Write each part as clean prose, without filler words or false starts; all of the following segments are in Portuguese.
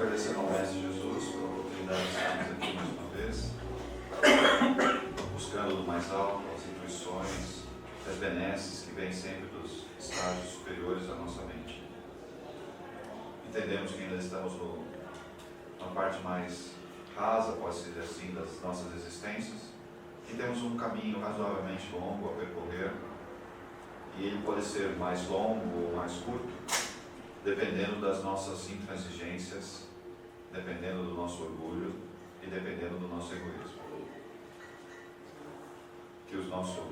agradecendo ao Mestre Jesus pela oportunidade de estarmos aqui mais uma vez, buscando do mais alto as intuições, as benesses que vêm sempre dos estágios superiores da nossa mente. Entendemos que ainda estamos na parte mais rasa, pode ser assim, das nossas existências, e temos um caminho razoavelmente longo a percorrer, e ele pode ser mais longo ou mais curto, dependendo das nossas intransigências, dependendo do nosso orgulho e dependendo do nosso egoísmo. Que os nossos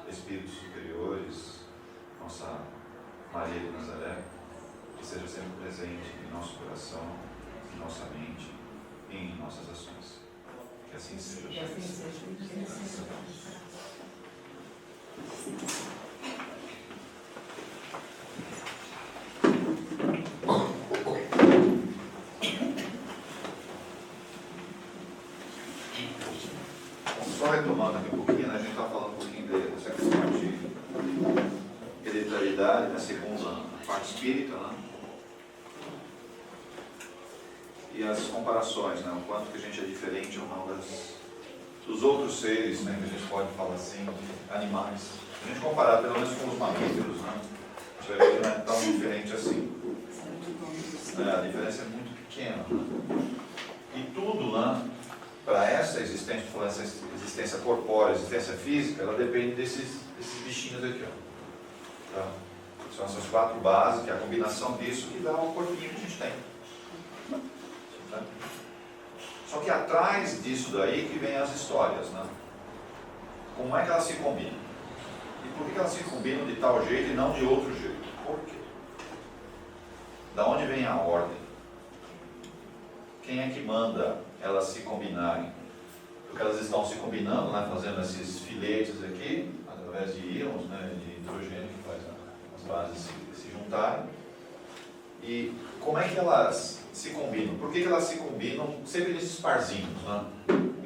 espíritos superiores, nossa Maria de Nazaré, que seja sempre presente em nosso coração, em nossa mente e em nossas ações. Que assim seja. Que assim seja. Só retomando aqui um pouquinho, né, a gente está falando um pouquinho dessa questão de hereditariedade, né, segundo a parte espírita, né? E as comparações, né, o quanto que a gente é diferente ou não dos outros seres, né, que a gente pode falar assim, de animais. Se a gente comparar pelo menos com os mamíferos, né, a gente vai ver que não é tão diferente assim. A diferença é muito pequena. Né? E tudo, né, para essa existência, essa existência corpórea, existência física, ela depende desses bichinhos aqui. Ó. Tá? São essas quatro bases, que é a combinação disso que dá o corpinho que a gente tem. Tá? Só que atrás disso daí que vem as histórias. Né? Como é que elas se combinam? E por que elas se combinam de tal jeito e não de outro jeito? Por quê? Da onde vem a ordem? Quem é que manda elas se combinarem? Porque elas estão se combinando, né, fazendo esses filetes aqui, através de íons, né, de hidrogênio que faz as bases se juntarem. E como é que elas se combinam? Por que elas se combinam sempre nesses parzinhos? Né?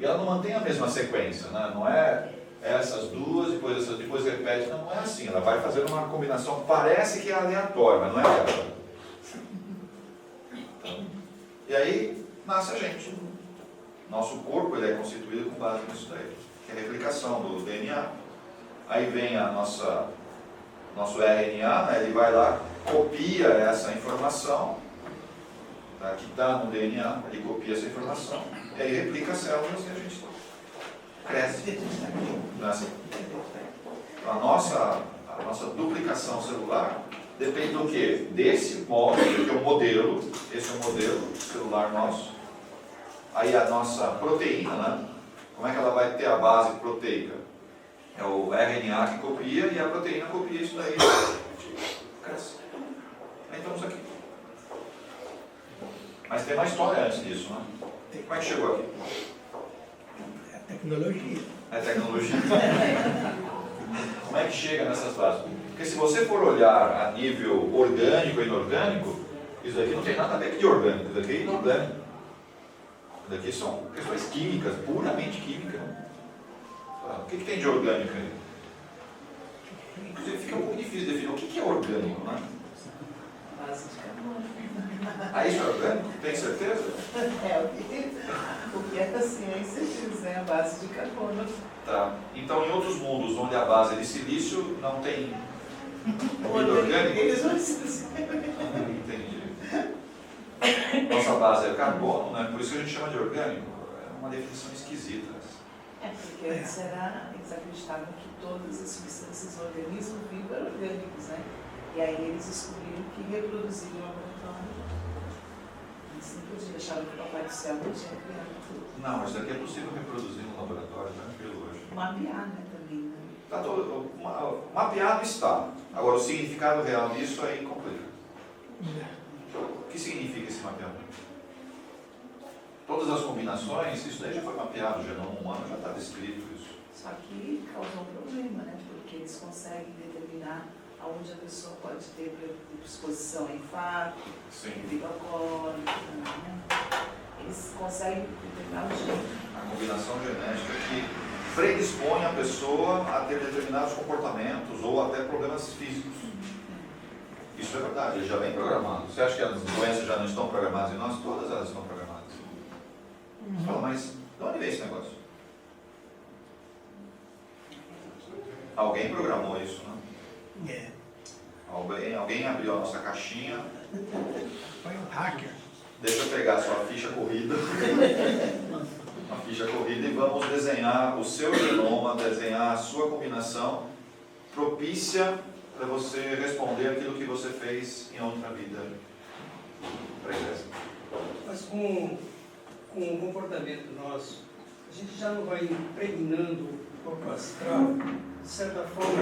E ela não mantém a mesma sequência, né? Não é essas duas, depois repete, não é assim. Ela vai fazendo uma combinação, parece que é aleatória, mas não é aleatória. Então, e aí nasce a gente. Nosso corpo ele é constituído com base nisso daí, que é a replicação do DNA. Aí vem nosso RNA, né, ele vai lá, copia essa informação, tá, que está no DNA, ele copia essa informação, e aí replica as células e a gente cresce. Não é assim? A nossa duplicação celular depende do quê? Desse módulo, que é o modelo, esse é o modelo celular nosso. Aí a nossa proteína, né? Como é que ela vai ter a base proteica? É o RNA que copia e a proteína copia isso daí. Cresce. Aí estamos aqui. Mas tem uma história antes disso, né? Como é que chegou aqui? É tecnologia. É tecnologia. Como é que chega nessas bases? Porque se você for olhar a nível orgânico e inorgânico, isso daqui não tem nada a ver de orgânico, isso daqui é inorgânico. Isso daqui são questões químicas, puramente químicas. O que tem de orgânico aí? Inclusive fica um pouco difícil definir o que é orgânico, né? Base de carbono. Ah, isso é orgânico? Tem certeza? O que a ciência diz, né? A base de carbono. Tá. Então, em outros mundos onde a base é de silício, não tem vida orgânica? Eles vão se dizer. Entendi. Nossa base é carbono, né? Por isso que a gente chama de orgânico. É uma definição esquisita. Porque antes eles acreditavam que todas as substâncias do organismo vivo eram orgânicos, né? E aí eles descobriram que reproduzir em laboratório. Eles não podiam deixar que o Papai do Céu não tinha criado tudo. Não, mas daqui é possível reproduzir no laboratório, tranquilo hoje. Mapear, né, também, né? Tá todo, mapeado está. Agora, o significado real disso aí complica. O que significa esse mapeamento? Todas as combinações, isso daí já foi mapeado, o genoma humano já está descrito isso. Só que causou um problema, né? Porque eles conseguem determinar aonde a pessoa pode ter predisposição a infarto, bebida alcoólica, né? Eles conseguem determinar o gene. A combinação genética que predispõe a pessoa a ter determinados comportamentos ou até problemas físicos. E Isso é verdade, ele já vem programado. Você acha que as doenças já não estão programadas em nós? Todas elas estão programadas. Você fala, mas de onde veio esse negócio? Alguém programou isso, né? É. Alguém abriu a nossa caixinha. Foi um hacker. Deixa eu pegar a sua ficha corrida. Uma ficha corrida e vamos desenhar o seu genoma, desenhar a sua combinação propícia para você responder aquilo que você fez em outra vida. Mas com o comportamento nosso, a gente já não vai impregnando o corpo astral, de certa forma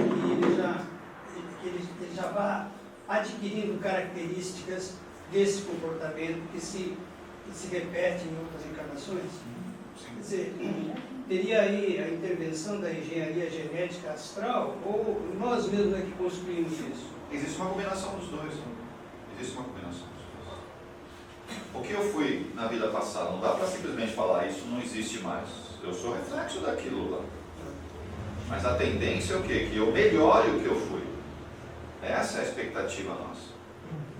que ele já vai adquirindo características desse comportamento que se repete em outras encarnações. Quer dizer, teria aí a intervenção da engenharia genética astral ou nós mesmos é que construímos isso? Existe uma combinação dos dois. Né? Existe uma combinação dos dois. O que eu fui na vida passada, não dá para simplesmente falar isso não existe mais. Eu sou reflexo daquilo lá. Mas a tendência é o quê? Que eu melhore o que eu fui. Essa é a expectativa nossa.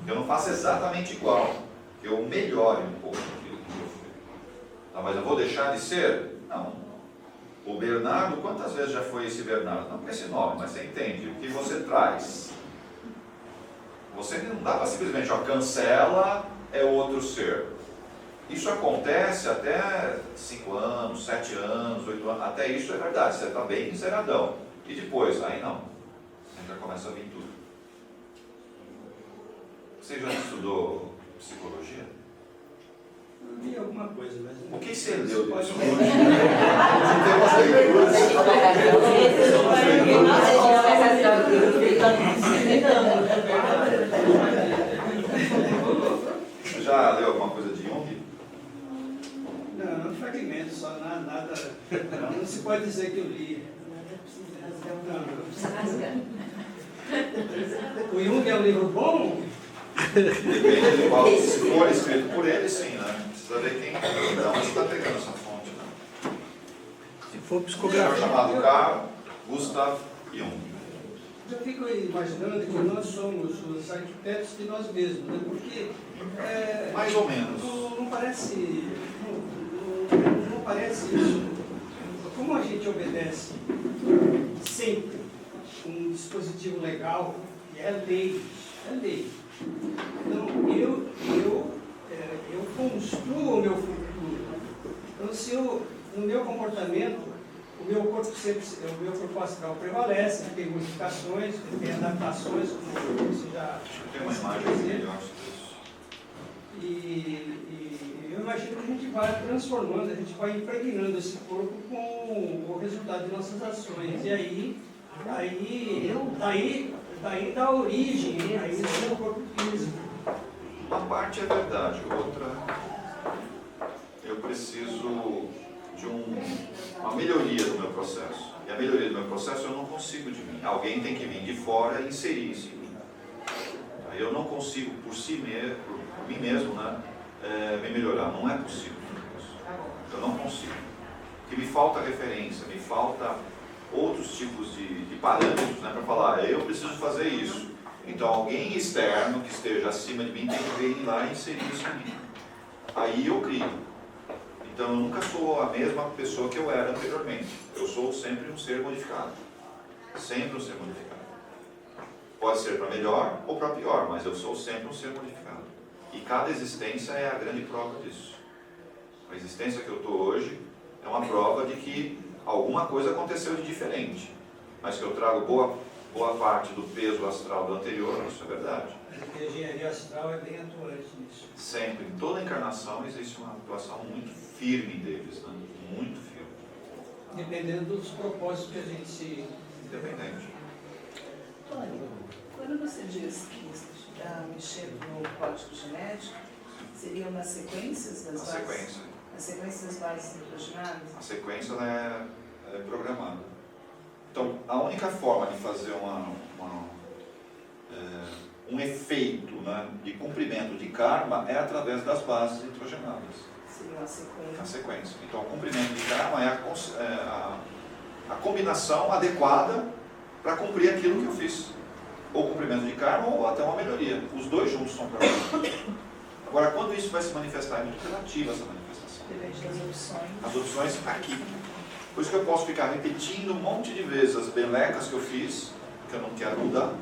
Que eu não faça exatamente igual. Que eu melhore um pouco aquilo que eu fui. Tá, mas eu vou deixar de ser? Não. O Bernardo, quantas vezes já foi esse Bernardo? Não com esse nome, mas você entende. O que você traz. Você não dá para simplesmente, cancela, é outro ser. Isso acontece até 5 anos, 7 anos, 8 anos. Até isso é verdade, você está bem zeradão. E depois, aí não. Aí já começa a vir tudo. Você já estudou psicologia? Eu li alguma coisa, mas... O que você leu de pode... psicologia? Você tem umas leituras. Você já leu alguma coisa de Jung? Não, fragmento, só nada. Não se pode dizer que eu li. O Jung é um livro bom? Depende de qual. Se for escrito por ele, sim, né? Precisa ver quem. Então, você está pegando essa fonte, né? Se for Um psicografia. chamado Carl Gustav Jung. Eu fico imaginando que nós somos os arquitetos de nós mesmos, né? Porque Mais ou menos. não parece, não parece isso. Como a gente obedece sempre um dispositivo legal, que é lei. Então, eu construo o meu futuro. Então, se eu, no meu comportamento, o meu corpo astral prevalece, tem modificações, tem adaptações, como você já... Tem uma imagem melhor disso. E eu imagino que a gente vai transformando, a gente vai impregnando esse corpo com o resultado de nossas ações. E daí dá origem, aí no corpo físico. Uma parte é verdade, outra eu preciso de uma melhoria do meu processo. E a melhoria do meu processo eu não consigo de mim. Alguém tem que vir de fora e inserir isso em mim. Eu não consigo por mim mesmo, né, me melhorar. Não é possível. Eu não consigo. Porque me falta referência, me falta outros tipos de parâmetros, né, para falar, eu preciso fazer isso. Então alguém externo que esteja acima de mim tem que vir lá e inserir isso em mim. Aí eu crio. Então eu nunca sou a mesma pessoa que eu era anteriormente. Eu sou sempre um ser modificado. Sempre um ser modificado. Pode ser para melhor ou para pior, mas eu sou sempre um ser modificado. E cada existência é a grande prova disso. A existência que eu estou hoje é uma prova de que alguma coisa aconteceu de diferente. Mas que eu trago boa parte do peso astral do anterior, isso é verdade. A engenharia astral é bem atuante nisso. Sempre, em toda encarnação existe uma atuação muito firme deles, né? Muito firme. Dependendo dos propósitos que a gente se... Independente. Tônio, quando você diz que mexer no código genético, seriam nas sequências das A bases? sequência. Nas sequências das bases nitrogenadas? A sequência ela é programada. Então, a única forma de fazer um efeito, né, de cumprimento de karma é através das bases nitrogenadas. Seria uma sequência. A sequência. Então, o cumprimento de karma é a combinação adequada para cumprir aquilo que eu fiz. ou cumprimento de karma, ou até uma melhoria. Os dois juntos são programados. Agora, quando isso vai se manifestar? É muito relativa essa manifestação. Depende das opções. As opções aqui. Por isso que eu posso ficar repetindo um monte de vezes as belecas que eu fiz, que eu não quero mudar.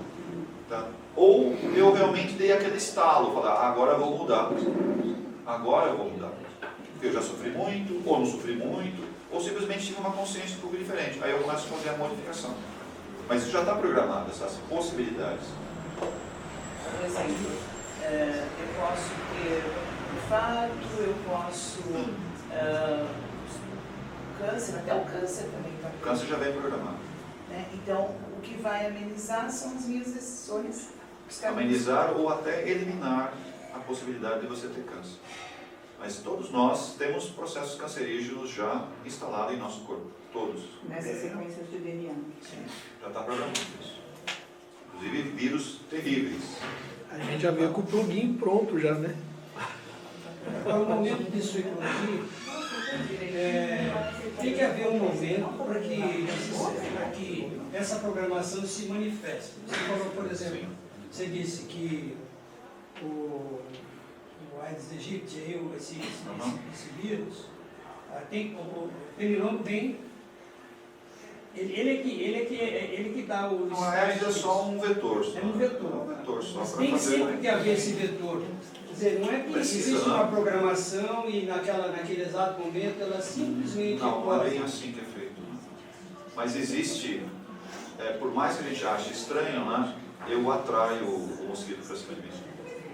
Tá? Ou eu realmente dei aquele estalo, falar, agora eu vou mudar. Agora eu vou mudar. Porque eu já sofri muito, ou não sofri muito, ou simplesmente tive uma consciência um pouco diferente. Aí eu começo a fazer a modificação. Mas isso já está programado, essas possibilidades. Por exemplo, eu posso ter infarto, eu posso câncer, até o câncer também está O câncer já vem programado. né? Então, o que vai amenizar são as minhas decisões. Amenizar ou até eliminar a possibilidade de você ter câncer. Mas todos nós temos processos cancerígenos já instalados em nosso corpo. Todos. Nessas sequências de DNA. Sim, já está programado isso. Inclusive vírus terríveis. A gente já veio com o plugin pronto já, né? Agora, o momento disso eclodir, tem que haver um momento para que essa programação se manifeste. Você falou, por exemplo, você disse que o Aedes aegypti, esse vírus, o pernilongo vem, ele que dá o... Não, a Aedes é só um vetor. É um vetor. É um vetor só Mas para tem fazer. sempre que haver esse vetor. Quer dizer, não é que Precisa, existe não. uma programação e naquele exato momento ela simplesmente Não, não é ocorre. bem assim que é feito. Mas existe, por mais que a gente ache estranho, né, eu atraio o mosquito para cima de mim.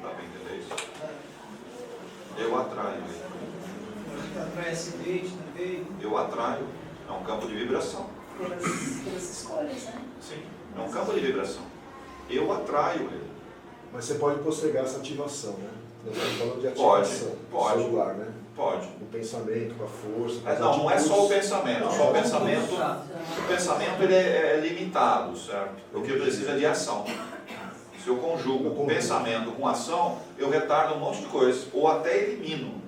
Dá para entender isso? Eu atraio ele. Atrai acidente também. Eu atraio. É um campo de vibração. pelas escolhas, né? Sim. É um campo de vibração. Eu atraio ele. Mas você pode postergar essa ativação, né? Nós estamos falando de Pode, ativação pode. celular, né? Pode. O pensamento, com a força. Mas com as não é só o atitudes. pensamento. Não, Só o não. pensamento. O pensamento ele é limitado, certo? O que precisa é de ação. Se eu conjugo o pensamento com ação, eu retardo um monte de coisas. Ou até elimino.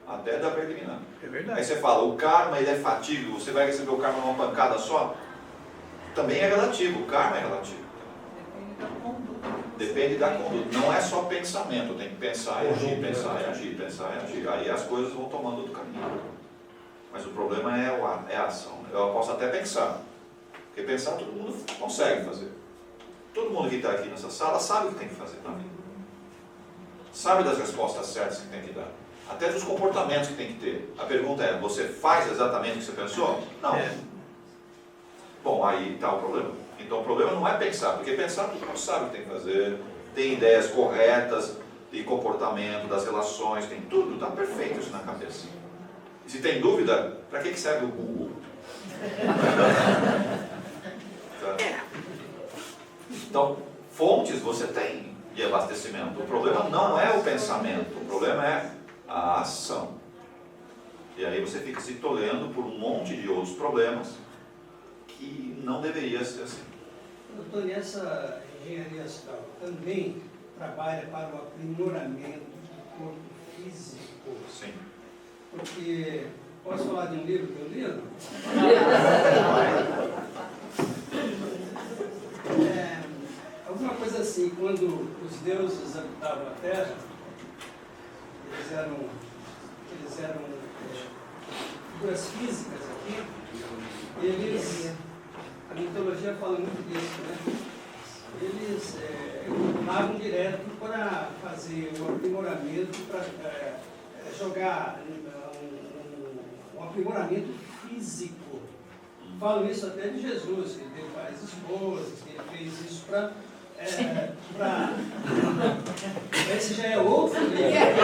Até dá para eliminar. É Aí verdade. você fala, o karma ele é fatídico, você vai receber o karma numa pancada só? Também é relativo, o karma é relativo. Depende da conduta. Depende da conduta. Não é só pensamento, tem que pensar e agir, pensar e agir, pensar e agir. Aí as coisas vão tomando outro caminho. Mas o problema é a ação. Eu posso até pensar. Porque pensar todo mundo consegue fazer. Todo mundo que está aqui nessa sala sabe o que tem que fazer na vida. Sabe das respostas certas que tem que dar. Até dos comportamentos que tem que ter. A pergunta é, você faz exatamente o que você pensou? Não. Bom, aí está o problema. Então o problema não é pensar, porque pensar todo mundo sabe o que tem que fazer, tem ideias corretas de comportamento, das relações, tem tudo, está perfeito isso na cabeça. E se tem dúvida, para que serve o Google? Tá? Então, fontes você tem de abastecimento. O problema não é o pensamento, o problema é a ação. E aí você fica se tolhendo por um monte de outros problemas que não deveria ser assim. Doutor, e essa engenharia astral também trabalha para o aprimoramento do corpo físico? Sim. Porque, posso falar de um livro que eu li? Alguma coisa assim, quando os deuses habitavam a Terra, eles eram figuras físicas aqui, a mitologia fala muito disso, né? Eles davam direto para fazer um aprimoramento, para jogar um aprimoramento físico. Falo isso até de Jesus, que ele teve várias esposas, que ele fez isso para... Esse já é outro livro. É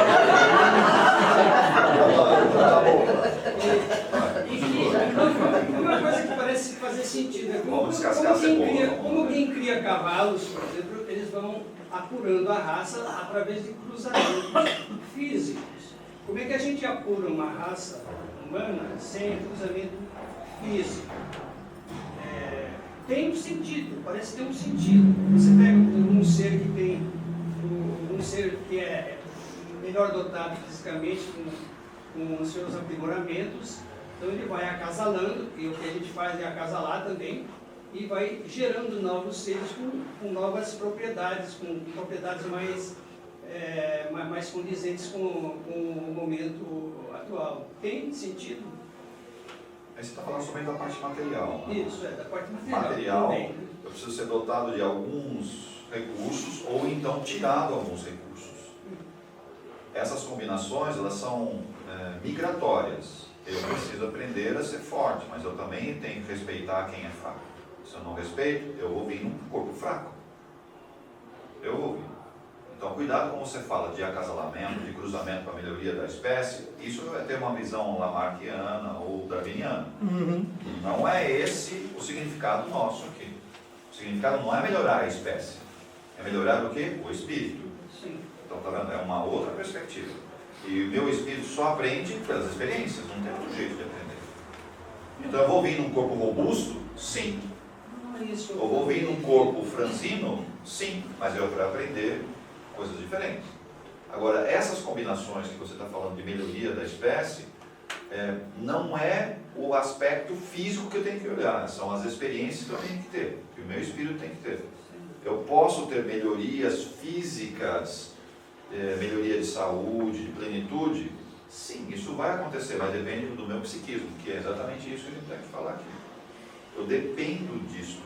uma coisa que parece fazer sentido. É como quem cria cavalos, por exemplo, eles vão apurando a raça através de cruzamentos físicos. Como é que a gente apura uma raça humana sem cruzamento físico? Tem um sentido, parece ter um sentido. Você pega um ser que tem, um ser que é melhor dotado fisicamente, com os seus aprimoramentos, então ele vai acasalando, e o que a gente faz é acasalar também, e vai gerando novos seres com novas propriedades, com propriedades mais condizentes com o momento atual. Tem sentido? Aí você está falando somente da parte material. Né? Isso, da parte material. Material, também. eu preciso ser dotado de alguns recursos ou então tirado alguns recursos. Essas combinações, elas são migratórias. Eu preciso aprender a ser forte, mas eu também tenho que respeitar quem é fraco. Se eu não respeito, eu vou vir num corpo fraco. Eu vou vir. Então, cuidado como você fala de acasalamento, de cruzamento para a melhoria da espécie. Isso vai ter uma visão lamarckiana ou darwiniana. Não é esse o significado nosso aqui. O significado não é melhorar a espécie. É melhorar o quê? O espírito. Sim. Então, tá vendo? É uma outra perspectiva. E o meu espírito só aprende pelas experiências, não tem outro jeito de aprender. Então, eu vou vir num corpo robusto? Sim. Eu vou vir num corpo franzino? Sim. Mas eu para aprender coisas diferentes. Agora, essas combinações que você está falando de melhoria da espécie, não é o aspecto físico que eu tenho que olhar, são as experiências que eu tenho que ter, que o meu espírito tem que ter. Eu posso ter melhorias físicas, melhoria de saúde, de plenitude? Sim, isso vai acontecer, mas depende do meu psiquismo, que é exatamente isso que a gente tem que falar aqui. Eu dependo disso,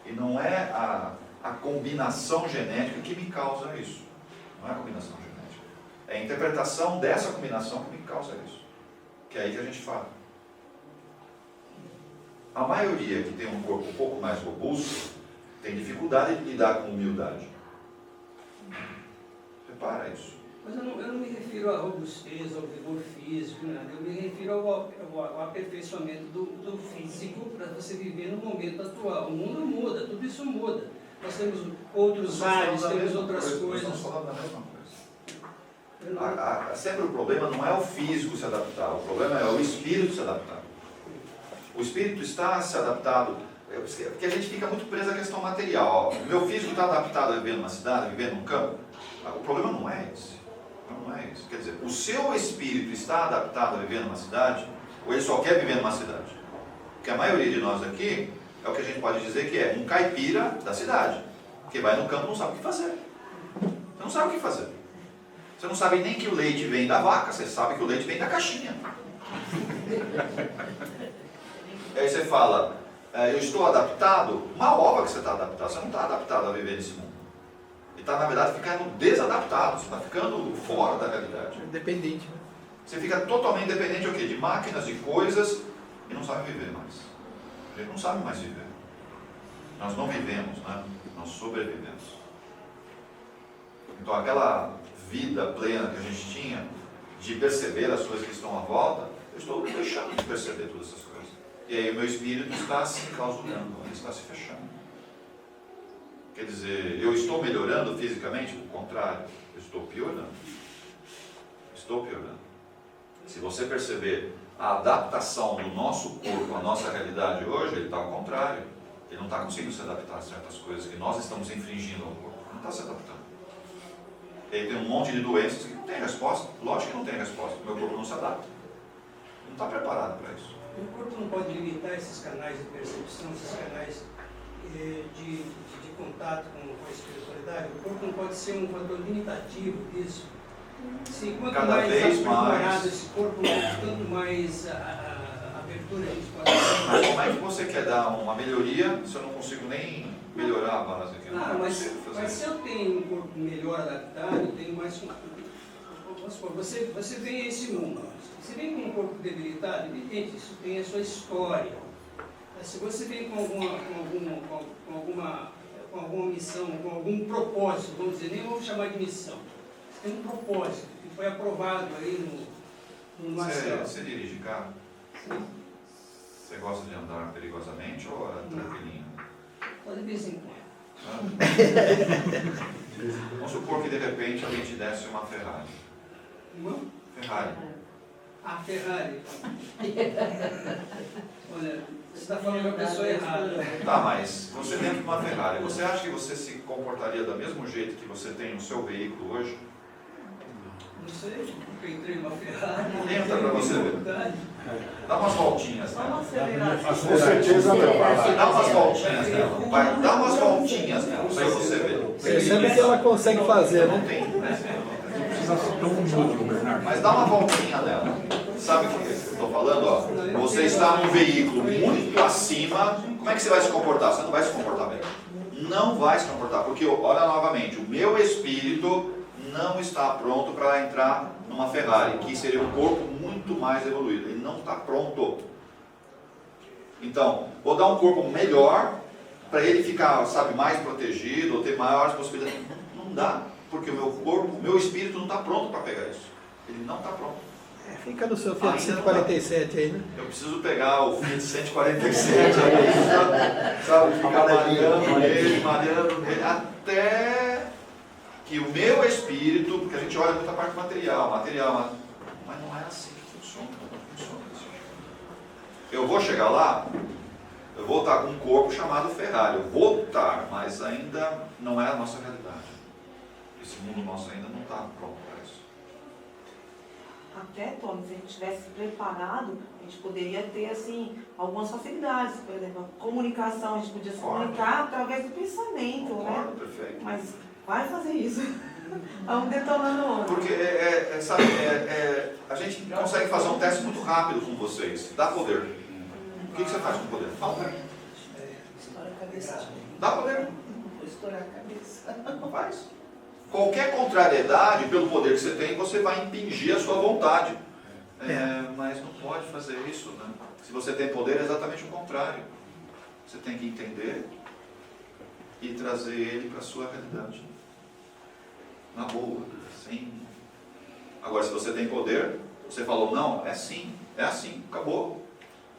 e não é a combinação genética que me causa isso. Não é a combinação genética. É a interpretação dessa combinação que me causa isso. Que é aí que a gente fala. A maioria que tem um corpo um pouco mais robusto tem dificuldade de lidar com humildade. Repara isso. Mas eu não me refiro à robustez, ao vigor físico, nada. Eu me refiro ao aperfeiçoamento do físico para você viver no momento atual. O mundo muda, tudo isso muda. Nós temos outros ares, temos outras coisas. Estamos falando da mesma coisa. Sempre o problema não é o físico se adaptar, o problema é o espírito se adaptar. O espírito está se adaptado, porque a gente fica muito preso à questão material. O meu físico está adaptado a viver numa cidade, a viver num campo. O problema não é esse. Não é isso. Quer dizer, o seu espírito está adaptado a viver numa cidade, ou ele só quer viver numa cidade? Porque a maioria de nós aqui é o que a gente pode dizer que é um caipira da cidade, que vai no campo e não sabe o que fazer. Você não sabe o que fazer. Você não sabe nem que o leite vem da vaca, você sabe que o leite vem da caixinha. E aí você fala, eu estou adaptado? Uma obra que você está adaptado, você não está adaptado a viver nesse mundo. E está, na verdade, ficando desadaptado, você está ficando fora da realidade. Dependente. Você fica totalmente dependente o quê? De máquinas, de coisas, e não sabe viver mais. A gente não sabe mais viver. Nós não vivemos, né? Nós sobrevivemos. Então aquela vida plena que a gente tinha, de perceber as coisas que estão à volta, eu estou deixando de perceber todas essas coisas. E aí o meu espírito está se enclausurando, ele está se fechando. Quer dizer, eu estou melhorando fisicamente? O contrário, eu estou piorando. Estou piorando. Se você perceber a adaptação do nosso corpo à nossa realidade hoje, ele está ao contrário. Ele não está conseguindo se adaptar a certas coisas que nós estamos infringindo ao corpo. Não está se adaptando. Ele tem um monte de doenças que não tem resposta. Lógico que não tem resposta. O meu corpo não se adapta. Não está preparado para isso. O corpo não pode limitar esses canais de percepção, esses canais de contato com a espiritualidade. O corpo não pode ser um fator limitativo disso. Sim, quanto Cada vez mais esse corpo, tanto mais a abertura a gente pode ter. Mas como é que você quer dar uma melhoria se eu não consigo nem melhorar a base aqui? Não, mas se eu tenho um corpo melhor adaptado, eu tenho mais... Vamos supor, você vem a esse mundo, você vem com um corpo debilitado, evidente, isso tem a sua história. Se você vem com alguma missão, com algum propósito, vamos dizer, nem vamos chamar de missão, você tem um propósito que foi aprovado aí no céu. Você dirige carro? Sim. Você gosta de andar perigosamente ou é tranquilinho? Só de vez em quando. Vamos supor que de repente alguém te desse uma Ferrari. Uma? Ferrari. A Ferrari. Olha, você está falando com a pessoa errada. Tá, mas você dentro de uma Ferrari, você acha que você se comportaria do mesmo jeito que você tem no seu veículo hoje? Não sei, nunca entrei numa Ferrari. Entra pra você ver. Dá umas voltinhas, Vamos né? acelerar. Com certeza não. Dá umas voltinhas nela. Vai, dá umas voltinhas nela, pra você ver. Percebe que ela consegue fazer, Não né? tem, né? Bernardo. Mas dá uma voltinha nela. Sabe o que eu estou falando? Ó, você está num veículo muito acima, como é que você vai se comportar? Você não vai se comportar bem. Não vai se comportar, porque, olha novamente, o meu espírito não está pronto para entrar numa Ferrari, que seria um corpo muito mais evoluído. Ele não está pronto. Então, vou dar um corpo melhor para ele ficar, sabe, mais protegido, ou ter maiores possibilidades. Não dá, porque o meu corpo, o meu espírito não está pronto para pegar isso. Ele não está pronto. Fica no seu Fiat 147 aí, né? Eu preciso pegar o Fiat 147 aí, sabe, ficar malhando nele, até que o meu espírito, porque a gente olha muito a parte material, mas não é assim que funciona, não funciona assim. Eu vou chegar lá, eu vou estar com um corpo chamado Ferrari, eu vou estar, mas ainda não é a nossa realidade. Esse mundo nosso ainda não está pronto para isso. Até, Tony, se a gente tivesse preparado, a gente poderia ter, assim, algumas facilidades. Por exemplo, a comunicação, a gente podia se comunicar através do pensamento, né? Perfeito. Mas vai fazer isso. Um detonando o outro. Porque, sabe, a gente consegue fazer um teste muito rápido com vocês. Dá poder. O que você faz com poder? Fala pra mim. Estoura a cabeça. Dá poder. Vou estourar a cabeça. Faz. Qualquer contrariedade, pelo poder que você tem, você vai impingir a sua vontade. Mas não pode fazer isso, né? Se você tem poder, é exatamente o contrário. Você tem que entender e trazer ele para a sua realidade. Na boa, sim. Agora, se você tem poder, você falou, não, é assim, acabou.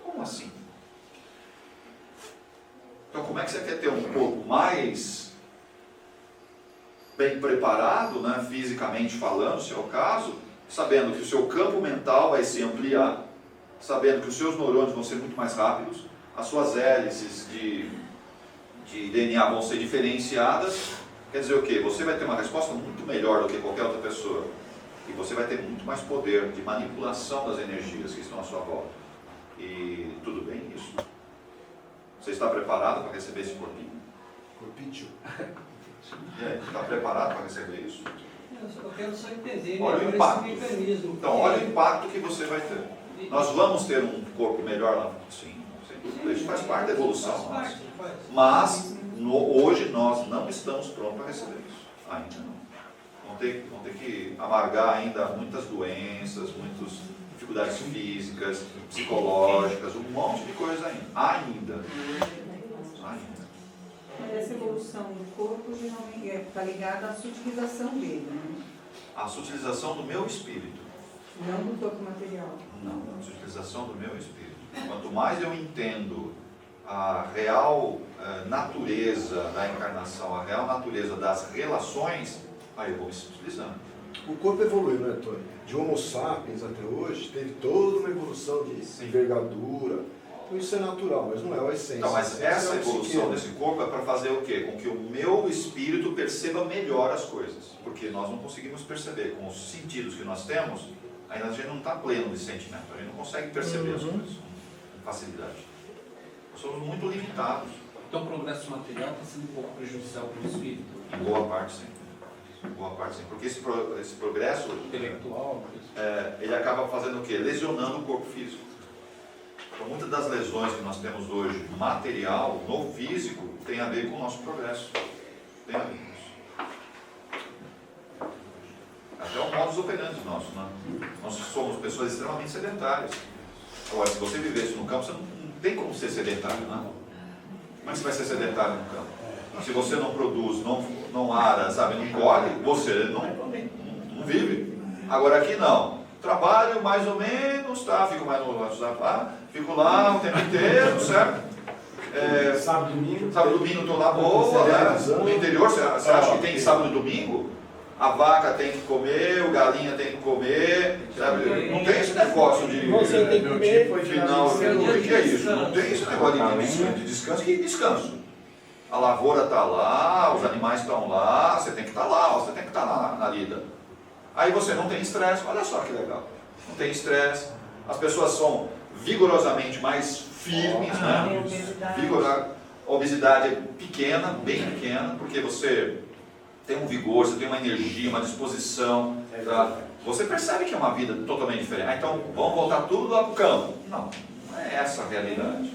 Como assim? Então, como é que você quer ter um corpo mais bem preparado, né, fisicamente falando, se é o caso, sabendo que o seu campo mental vai se ampliar, sabendo que os seus neurônios vão ser muito mais rápidos, as suas hélices de DNA vão ser diferenciadas, quer dizer o quê? Você vai ter uma resposta muito melhor do que qualquer outra pessoa, e você vai ter muito mais poder de manipulação das energias que estão à sua volta. E tudo bem isso? Você está preparado para receber esse corpinho? Corpício. Está preparado para receber isso? Eu quero só entender Olha o melhor impacto. esse mecanismo. Então, olha o impacto que você vai ter. Nós vamos ter um corpo melhor lá? Sim, sem dúvida. Isso faz parte da evolução nossa. Mas, hoje, nós não estamos prontos para receber isso. Ainda não. Vão ter que amargar ainda muitas doenças, muitas dificuldades físicas, psicológicas, um monte de coisa ainda. Mas essa evolução do corpo geralmente está ligada à sutilização dele, né? A sutilização do meu espírito. Não do corpo material. Não, a sutilização do meu espírito. Quanto mais eu entendo a real natureza da encarnação, a real natureza das relações, aí eu vou me sutilizando. O corpo evoluiu, né, Tony? De Homo sapiens até hoje, teve toda uma evolução de envergadura. Então isso é natural, mas não é a essência. Então, mas essa é evolução desse corpo é para fazer o quê? Com que o meu espírito perceba melhor as coisas. Porque nós não conseguimos perceber. Com os sentidos que nós temos, ainda a gente não está pleno de sentimento. A gente não consegue perceber as coisas com facilidade. Nós somos muito limitados. Então o progresso material está sendo um pouco prejudicial para o espírito. Em boa parte, sim. Porque esse progresso Intelectual. ele acaba fazendo o quê? Lesionando o corpo físico. Então, muitas das lesões que nós temos hoje, material, no físico, tem a ver com o nosso progresso. Tem a ver com isso. Até o modus operandi nosso, né? Nós somos pessoas extremamente sedentárias. Agora, se você vivesse no campo, você não tem como ser sedentário, né? Como é que você vai ser sedentário no campo? Se você não produz, não ara, sabe, não colhe, você não vive. Agora aqui não. Trabalho mais ou menos, tá? Fico mais no WhatsApp, fico lá o tempo inteiro, certo? Sábado e domingo. Sábado e domingo estou lá boa, né? No interior, você acha que tem sábado e domingo? A vaca tem que comer, o galinha tem que comer, sabe? Não tem esse negócio de... Você tem que comer. Final, o que é isso? Não tem esse negócio de descanso. Que descanso? A lavoura está lá, os animais estão lá, você tem que estar lá, você tem que estar na lida. Aí você não tem estresse, olha só que legal. Não tem estresse, as pessoas são vigorosamente mais firmes, né? A obesidade é pequena, bem pequena, porque você tem um vigor, você tem uma energia, uma disposição. Tá? Você percebe que é uma vida totalmente diferente. Ah, então vamos voltar tudo lá para o campo. Não, não é essa a realidade.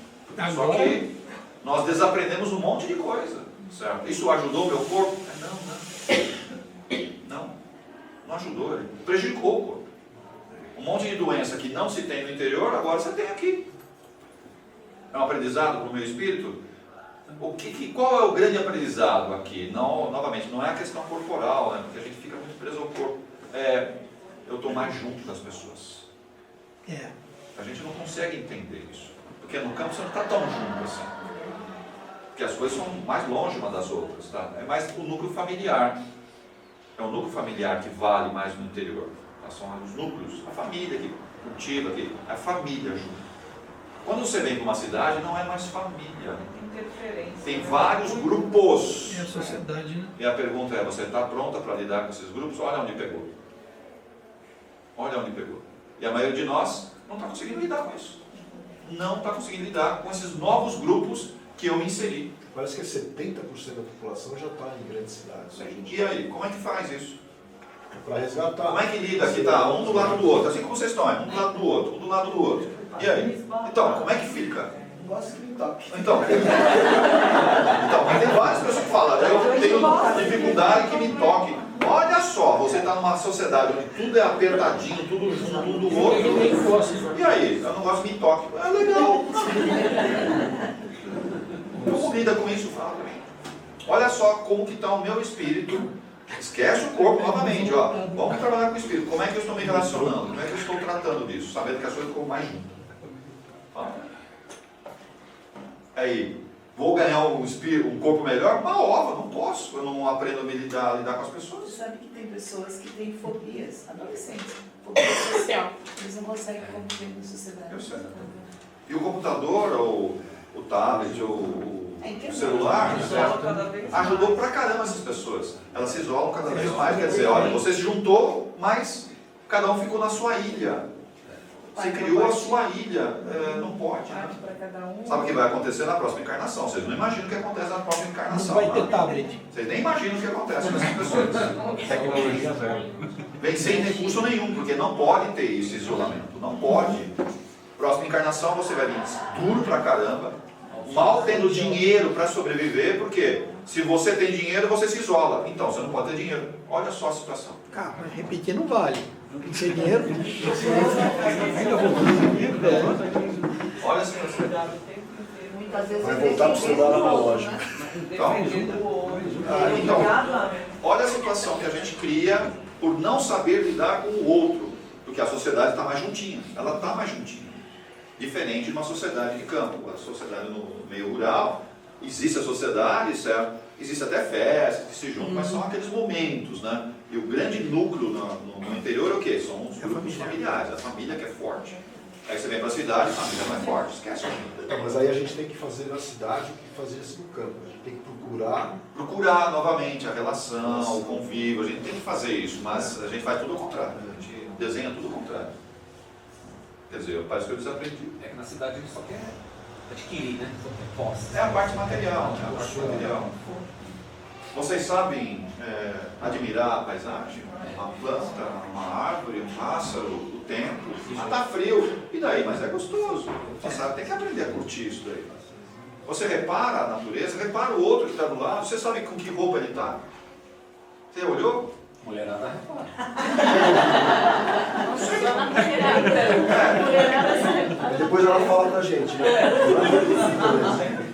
Só que nós desaprendemos um monte de coisa. Certo? Isso ajudou o meu corpo? Não ajudou, ele prejudicou o corpo. Um monte de doença que não se tem no interior, agora você tem aqui. É um aprendizado para o meu espírito? Qual é o grande aprendizado aqui? Não, novamente, não é a questão corporal, né? Porque a gente fica muito preso ao corpo. Eu estou mais junto das pessoas. A gente não consegue entender isso. Porque no campo você não está tão junto assim. Porque as coisas são mais longe uma das outras. Tá? É mais o núcleo familiar. É o núcleo familiar que vale mais no interior. Tá? São os núcleos, a família que cultiva, a família junto. Quando você vem para uma cidade, não é mais família. Tem vários grupos. É a sociedade, né? E a pergunta é, você está pronta para lidar com esses grupos? Olha onde pegou. Olha onde pegou. E a maioria de nós não está conseguindo lidar com isso. Não está conseguindo lidar com esses novos grupos que eu me inseri. Parece que 70% da população já está em grandes cidades. E aí, como é que faz isso? Para resgatar. Como é que lida? Aqui está um do lado do outro, assim como vocês estão, um do lado do outro, um do lado do outro. E aí? Então, como é que fica? Não gosto que me toque. Então, mas tem várias pessoas que falam, eu tenho dificuldade que me toque. Olha só, você está numa sociedade onde tudo é apertadinho, tudo junto, um do outro. E aí? Eu não gosto que me toque. É legal. Como lida com isso? Fala pra mim. Olha só como que está o meu espírito. Esquece o corpo novamente, ó. Vamos trabalhar com o espírito. Como é que eu estou me relacionando? Como é que eu estou tratando disso? Sabendo que as coisas ficam mais juntas. Aí, vou ganhar um corpo melhor? Uma ova, não posso. Eu não aprendo a lidar com as pessoas. Você sabe que tem pessoas que têm fobias, adolescentes, fobia social. Eles não conseguem conviver na sociedade. Eu sei. E o computador, ou o tablet, ou o celular, ajudou pra caramba essas pessoas. Elas se isolam cada vez mais. Quer dizer, olha, você se juntou, mas cada um ficou na sua ilha. Você criou a sua ilha. Não pode. Né? Sabe o que vai acontecer na próxima encarnação? Vocês não imaginam o que acontece na próxima encarnação. Não vai ter tablet. Vocês nem imaginam o que acontece com essas pessoas. Tecnologia zero. Vem sem recurso nenhum, porque não pode ter esse isolamento. Não pode. Próxima encarnação você vai vir duro pra caramba, mal tendo dinheiro para sobreviver, porque se você tem dinheiro, você se isola. Então, você não pode ter dinheiro. Olha só a situação. Cara, mas repetir não vale. Não tem dinheiro. Olha a situação. Muitas vezes Vai voltar para o celular analógico. Então, olha a situação que a gente cria por não saber lidar com o outro, porque a sociedade está mais juntinha. Ela está mais juntinha. Diferente de uma sociedade de campo. A sociedade no meio rural, existe a sociedade, certo? Existe até festa, que se juntam, mas são aqueles momentos, né? E o grande núcleo no interior é o quê? São os grupos familiares, a família que é forte. Aí você vem para a cidade, a família não é forte, esquece a família. Então, mas aí a gente tem que fazer na cidade o que fazia-se no campo. A gente tem que procurar novamente a relação, o convívio. A gente tem que fazer isso, mas a gente faz tudo ao contrário. A gente desenha tudo ao contrário. Quer dizer, parece que eu desaprendi. É que na cidade a gente só quer adquirir, né? Só quer posse. É a parte material, né? A parte material. Vocês sabem admirar a paisagem? Uma planta, uma árvore, um pássaro, o tempo. Ah, tá frio. E daí? Mas é gostoso. Você sabe, tem que aprender a curtir isso daí. Você repara a natureza, repara o outro que está do lado. Você sabe com que roupa ele está? Você olhou? Mulherada repara. Depois ela fala pra gente, né?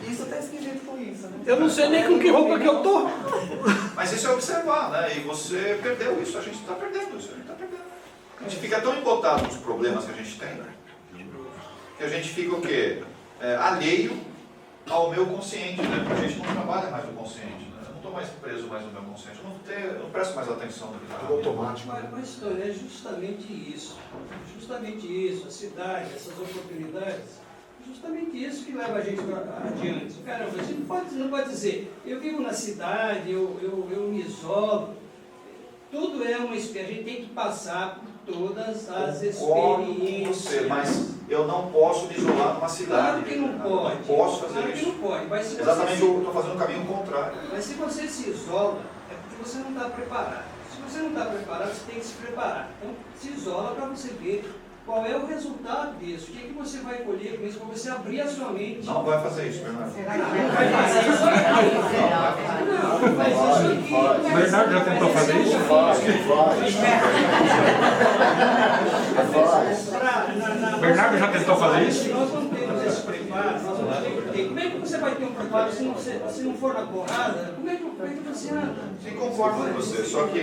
Isso está esquisito com isso, né? Eu não sei nem com que roupa que eu tô. Mas isso é observar, né? E você perdeu isso, a gente está perdendo isso, a gente está perdendo. A gente fica tão embotado nos problemas que a gente tem, né? Que a gente fica o quê? Alheio ao meu consciente, né? Porque a gente não trabalha mais no consciente, né? Eu não estou mais preso mais no meu consciente, eu não presto mais atenção no que está Tudo automático. Mas é justamente isso. Justamente isso, a cidade, essas oportunidades, justamente isso que leva a gente adiante. Caramba, a gente não pode dizer, eu vivo na cidade, eu me isolo. tudo é uma experiência, a gente tem que passar por todas as Concordo com experiências. você, mas eu não posso me isolar numa cidade. Claro que não pode. Eu não posso fazer Claro que isso. não pode. Mas se Exatamente, você, eu estou fazendo o caminho contrário. mas se você se isola, é porque você não está preparado. Se você não está preparado, você tem que se preparar. Então, se isola para você ver qual é o resultado disso. O que, é que você vai colher com isso, para você abrir a sua mente. Não vai fazer isso, Bernardo. Não vai fazer isso aqui. Não, faz isso aqui. Faz. Bernardo já tentou fazer isso? Faz. Bernardo já tentou fazer isso? Nós não temos esse preparo, nós vamos ter que ter. Como é que você vai ter um preparo se não for na porrada? Como é que você anda? Sim, concordo com você, só que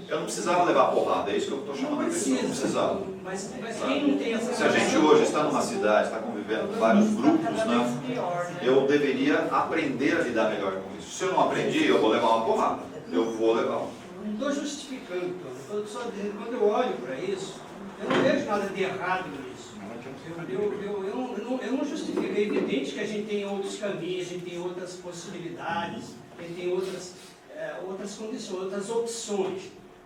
eu não precisava levar porrada, é isso que eu estou Não chamando a atenção. Não precisava. Mas quem não tem essa Se a gente hoje está numa cidade, está convivendo com vários grupos, né, eu deveria aprender a lidar melhor com isso. Se eu não aprendi, eu vou levar uma porrada. Eu vou levar uma. Não estou justificando, estou só dizendo, quando eu olho para isso, eu não vejo nada de errado nisso. Eu não justifico. É evidente que a gente tem outros caminhos, a gente tem outras possibilidades, a gente tem outras condições, outras opções.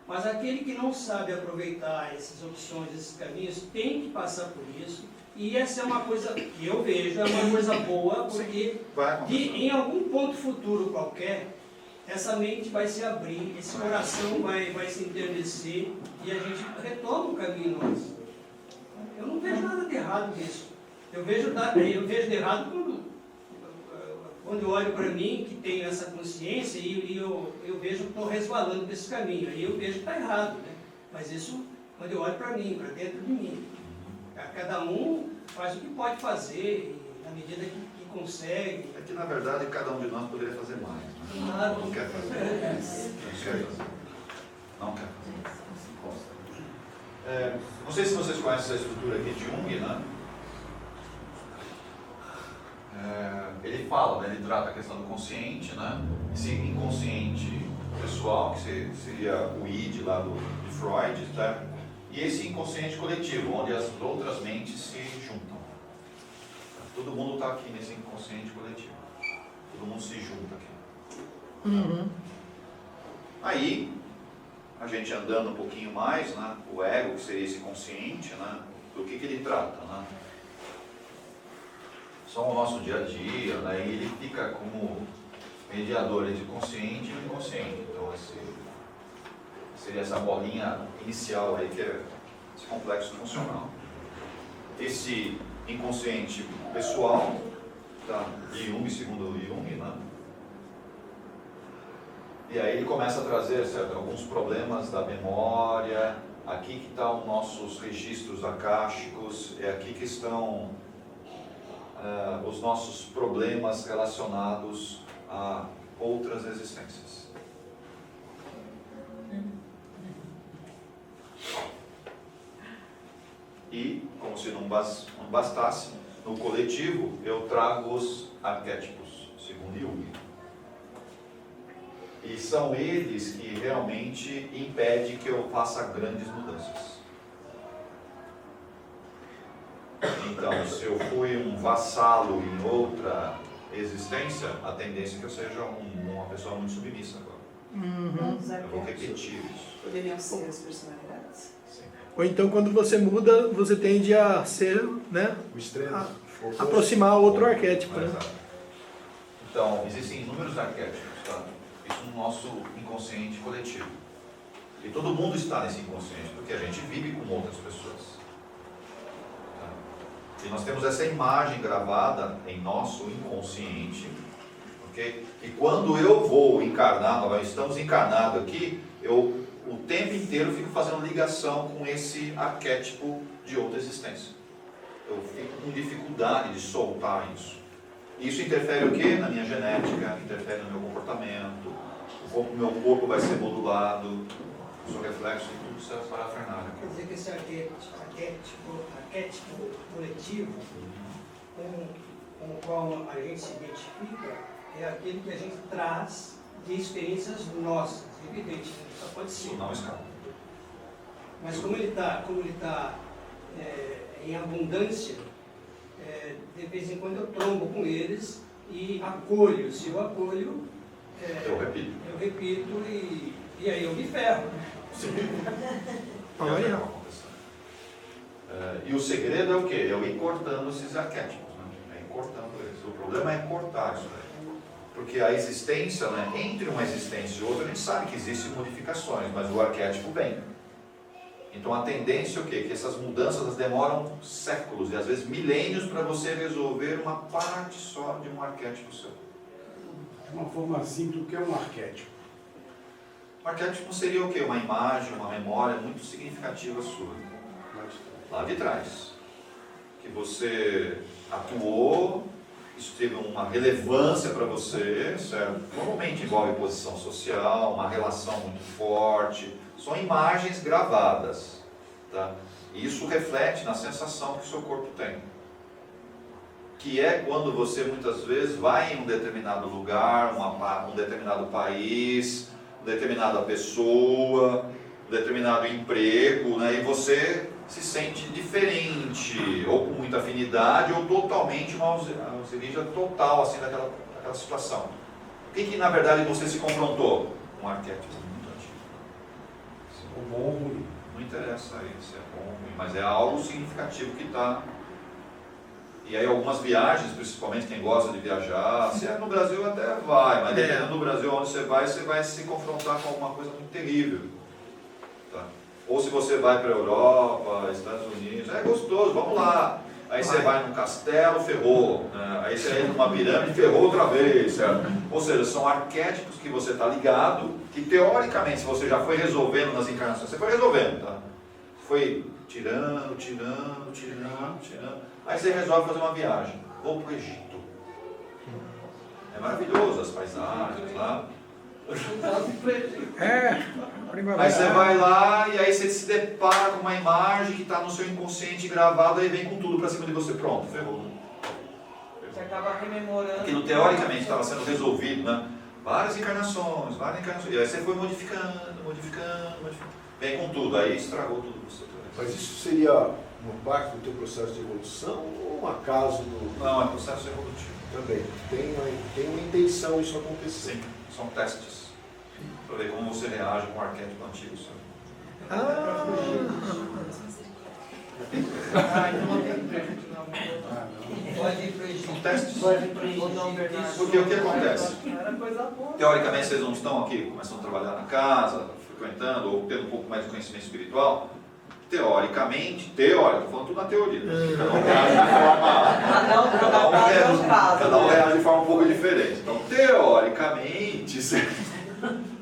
Mas aquele que não sabe aproveitar essas opções, esses caminhos, tem que passar por isso. E essa é uma coisa que eu vejo, é uma coisa boa, porque em algum ponto futuro qualquer, essa mente vai se abrir, esse coração vai se enternecer e a gente retoma o caminho nosso. Eu não vejo nada de errado nisso. Eu vejo de errado quando eu olho para mim, que tenho essa consciência, e eu vejo que estou resvalando desse caminho. Aí eu vejo que está errado, né? Mas isso, quando eu olho para mim, para dentro de mim. Cada um faz o que pode fazer, na medida que consegue. É que, na verdade, cada um de nós poderia fazer mais. Né? Claro. Não quer fazer. Não quer fazer. Não quer fazer. Não sei se vocês conhecem essa estrutura aqui de Jung, né? Ele fala, né? Ele trata a questão do consciente, né? Esse inconsciente pessoal, que seria o id lá de Freud, tá? E esse inconsciente coletivo, onde as outras mentes se juntam. Todo mundo está aqui nesse inconsciente coletivo. Todo mundo se junta aqui. Uhum. Aí, a gente andando um pouquinho mais, né? O ego, que seria esse consciente, né? Do que ele trata, né? Só o nosso dia a dia, né? E ele fica como mediador entre o consciente e o inconsciente. Então, seria essa bolinha inicial aí, que é esse complexo funcional. Esse inconsciente pessoal, tá, de Jung, segundo o Jung, né? E aí ele começa a trazer, certo, alguns problemas da memória. Aqui que estão os nossos registros akáshicos, é aqui que estão os nossos problemas relacionados a outras existências. E, como se não bastasse, no coletivo eu trago os arquétipos, segundo Jung. E são eles que realmente impedem que eu faça grandes mudanças. Então, se eu fui um vassalo em outra existência, a tendência é que eu seja uma pessoa muito submissa agora. Uhum. Eu vou repetir isso. Poderiam ser as personalidades. Sim. Ou então, quando você muda, você tende a ser, né? O extremo. Aproximar outro arquétipo, né? Exato. Então, existem inúmeros arquétipos, tá? Isso no nosso inconsciente coletivo. E todo mundo está nesse inconsciente, porque a gente vive com outras pessoas. E nós temos essa imagem gravada em nosso inconsciente, ok? E quando eu vou encarnar, nós estamos encarnados aqui, eu o tempo inteiro fico fazendo ligação com esse arquétipo de outra existência. Eu fico com dificuldade de soltar isso. Isso interfere o quê? Na minha genética, interfere no meu comportamento, o meu corpo vai ser modulado, o seu reflexo e tudo isso é parafernália. Quer dizer que esse arquétipo coletivo com o qual a gente se identifica é aquele que a gente traz de experiências nossas, evidente, só pode ser. Isso não escapa. Mas como ele está em abundância, de vez em quando eu trombo com eles e acolho. Se eu acolho, Eu repito. e aí eu me ferro. É o que acaba acontecendo. E o segredo é o quê? É eu ir cortando esses arquétipos, né? É ir cortando eles. O problema é cortar isso daí. Porque a existência, né, entre uma existência e outra, a gente sabe que existem modificações, mas o arquétipo vem. Então a tendência é o quê? Que essas mudanças elas demoram séculos e às vezes milênios para você resolver uma parte só de um arquétipo seu. De uma forma simples, o que é um arquétipo? Um arquétipo seria o quê? Uma imagem, uma memória muito significativa sua. Lá de trás. Que você atuou, isso teve uma relevância para você, certo? Normalmente envolve posição social, uma relação muito forte. São imagens gravadas, tá? E isso reflete na sensação que o seu corpo tem. Que é quando você muitas vezes vai em um determinado lugar, um determinado país, uma determinada pessoa, um determinado emprego, né? E você se sente diferente, ou com muita afinidade, ou totalmente uma ausência total assim, daquela situação. O que na verdade você se confrontou? Um arquétipo muito antigo. Se é bom ou ruim. Não interessa aí se é bom ou ruim, mas é algo significativo que está. E aí algumas viagens, principalmente quem gosta de viajar, se é no Brasil até vai, mas dependendo do Brasil onde você vai se confrontar com alguma coisa muito terrível. Tá? Ou se você vai para a Europa, Estados Unidos, é gostoso, vamos lá. Aí você vai num castelo, ferrou. Né? Aí você entra numa pirâmide, ferrou outra vez. Certo? Ou seja, são arquétipos que você está ligado, que teoricamente, se você já foi resolvendo nas encarnações, você foi resolvendo, tá? Foi tirando. Aí você resolve fazer uma viagem. Vou para o Egito. É maravilhoso as paisagens lá. Aí você vai lá e aí você se depara com uma imagem que está no seu inconsciente gravada e vem com tudo para cima de você. Pronto, ferrou. Você acaba rememorando. Aquilo teoricamente estava sendo resolvido, né? Várias encarnações. E aí você foi modificando. Vem com tudo, aí estragou tudo você. Mas isso seria uma parte do teu processo de evolução ou um acaso do... Não, é processo evolutivo. Também. Tem uma intenção isso acontecer. Sim, são testes. Para ver como você reage com o arquétipo antigo. Então não tem prejuízo, não. Pode ir para o Egito. São testes. Pode ir para o Egito. Ou não, Bernardo. Porque o que acontece? Era coisa boa. Teoricamente vocês não estão aqui começando a trabalhar na casa, frequentando ou tendo um pouco mais de conhecimento espiritual. Teoricamente, estou falando tudo na teoria. Cada um reage de forma um pouco diferente. Então, teoricamente,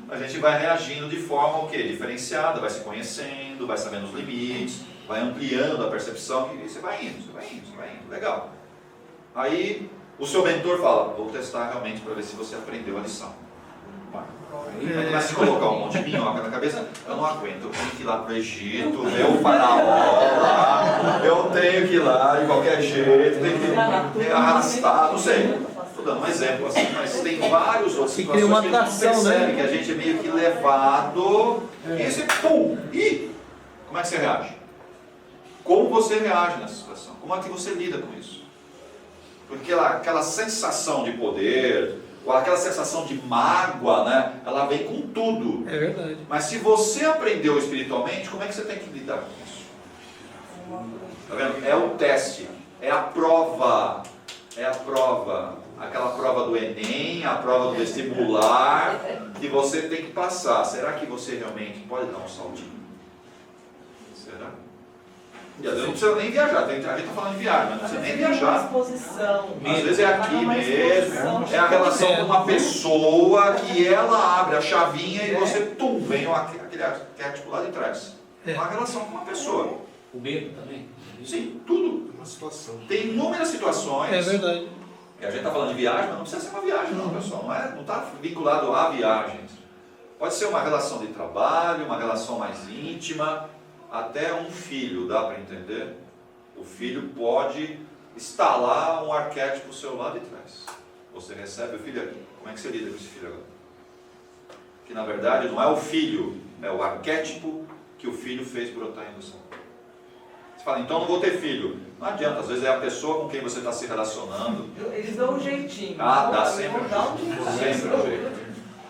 a gente vai reagindo de forma o quê? Diferenciada, vai se conhecendo, vai sabendo os limites, vai ampliando a percepção e você vai indo. Legal. Aí o seu mentor fala, vou testar realmente para ver se você aprendeu a lição. Aí começa a se colocar um monte de minhoca na cabeça, eu não aguento, eu tenho que ir lá para o Egito, ver o faraó lá, eu tenho que ir lá de qualquer jeito, tenho que me arrastar, não sei. Estou dando um exemplo assim, mas tem vários outros situações uma que a gente atração, percebe, né? que a gente é meio que levado, e você, pum, como é que você reage? Como você reage nessa situação? Como é que você lida com isso? Porque aquela sensação de poder, ou aquela sensação de mágoa, né? Ela vem com tudo. É verdade. Mas se você aprendeu espiritualmente, como é que você tem que lidar com isso? Tá vendo? É o teste, é a prova. Aquela prova do Enem, a prova do vestibular, que você tem que passar. Será que você realmente pode dar um saltinho? Será? E às vezes não precisa nem viajar, a gente está falando de viagem, mas não precisa nem viajar. Às vezes é aqui mesmo, é a relação com uma pessoa que ela abre a chavinha e você, vem aquele arquétipo lá de trás. Uma relação com uma pessoa. O medo também? Sim, tudo. Uma situação. Tem inúmeras situações. É verdade. E a gente está falando de viagem, mas não precisa ser uma viagem não, pessoal. Não está vinculado a viagens. Pode ser uma relação de trabalho, uma relação mais íntima, até um filho, dá para entender? O filho pode instalar um arquétipo seu lá de trás. Você recebe o filho aqui. Como é que você lida com esse filho agora? Que na verdade não é o filho, é o arquétipo que o filho fez brotar em você. Você fala, então não vou ter filho. Não adianta, às vezes é a pessoa com quem você está se relacionando. Eles dão um jeitinho. Dá sempre um jeito. jeito. Sempre um jeito.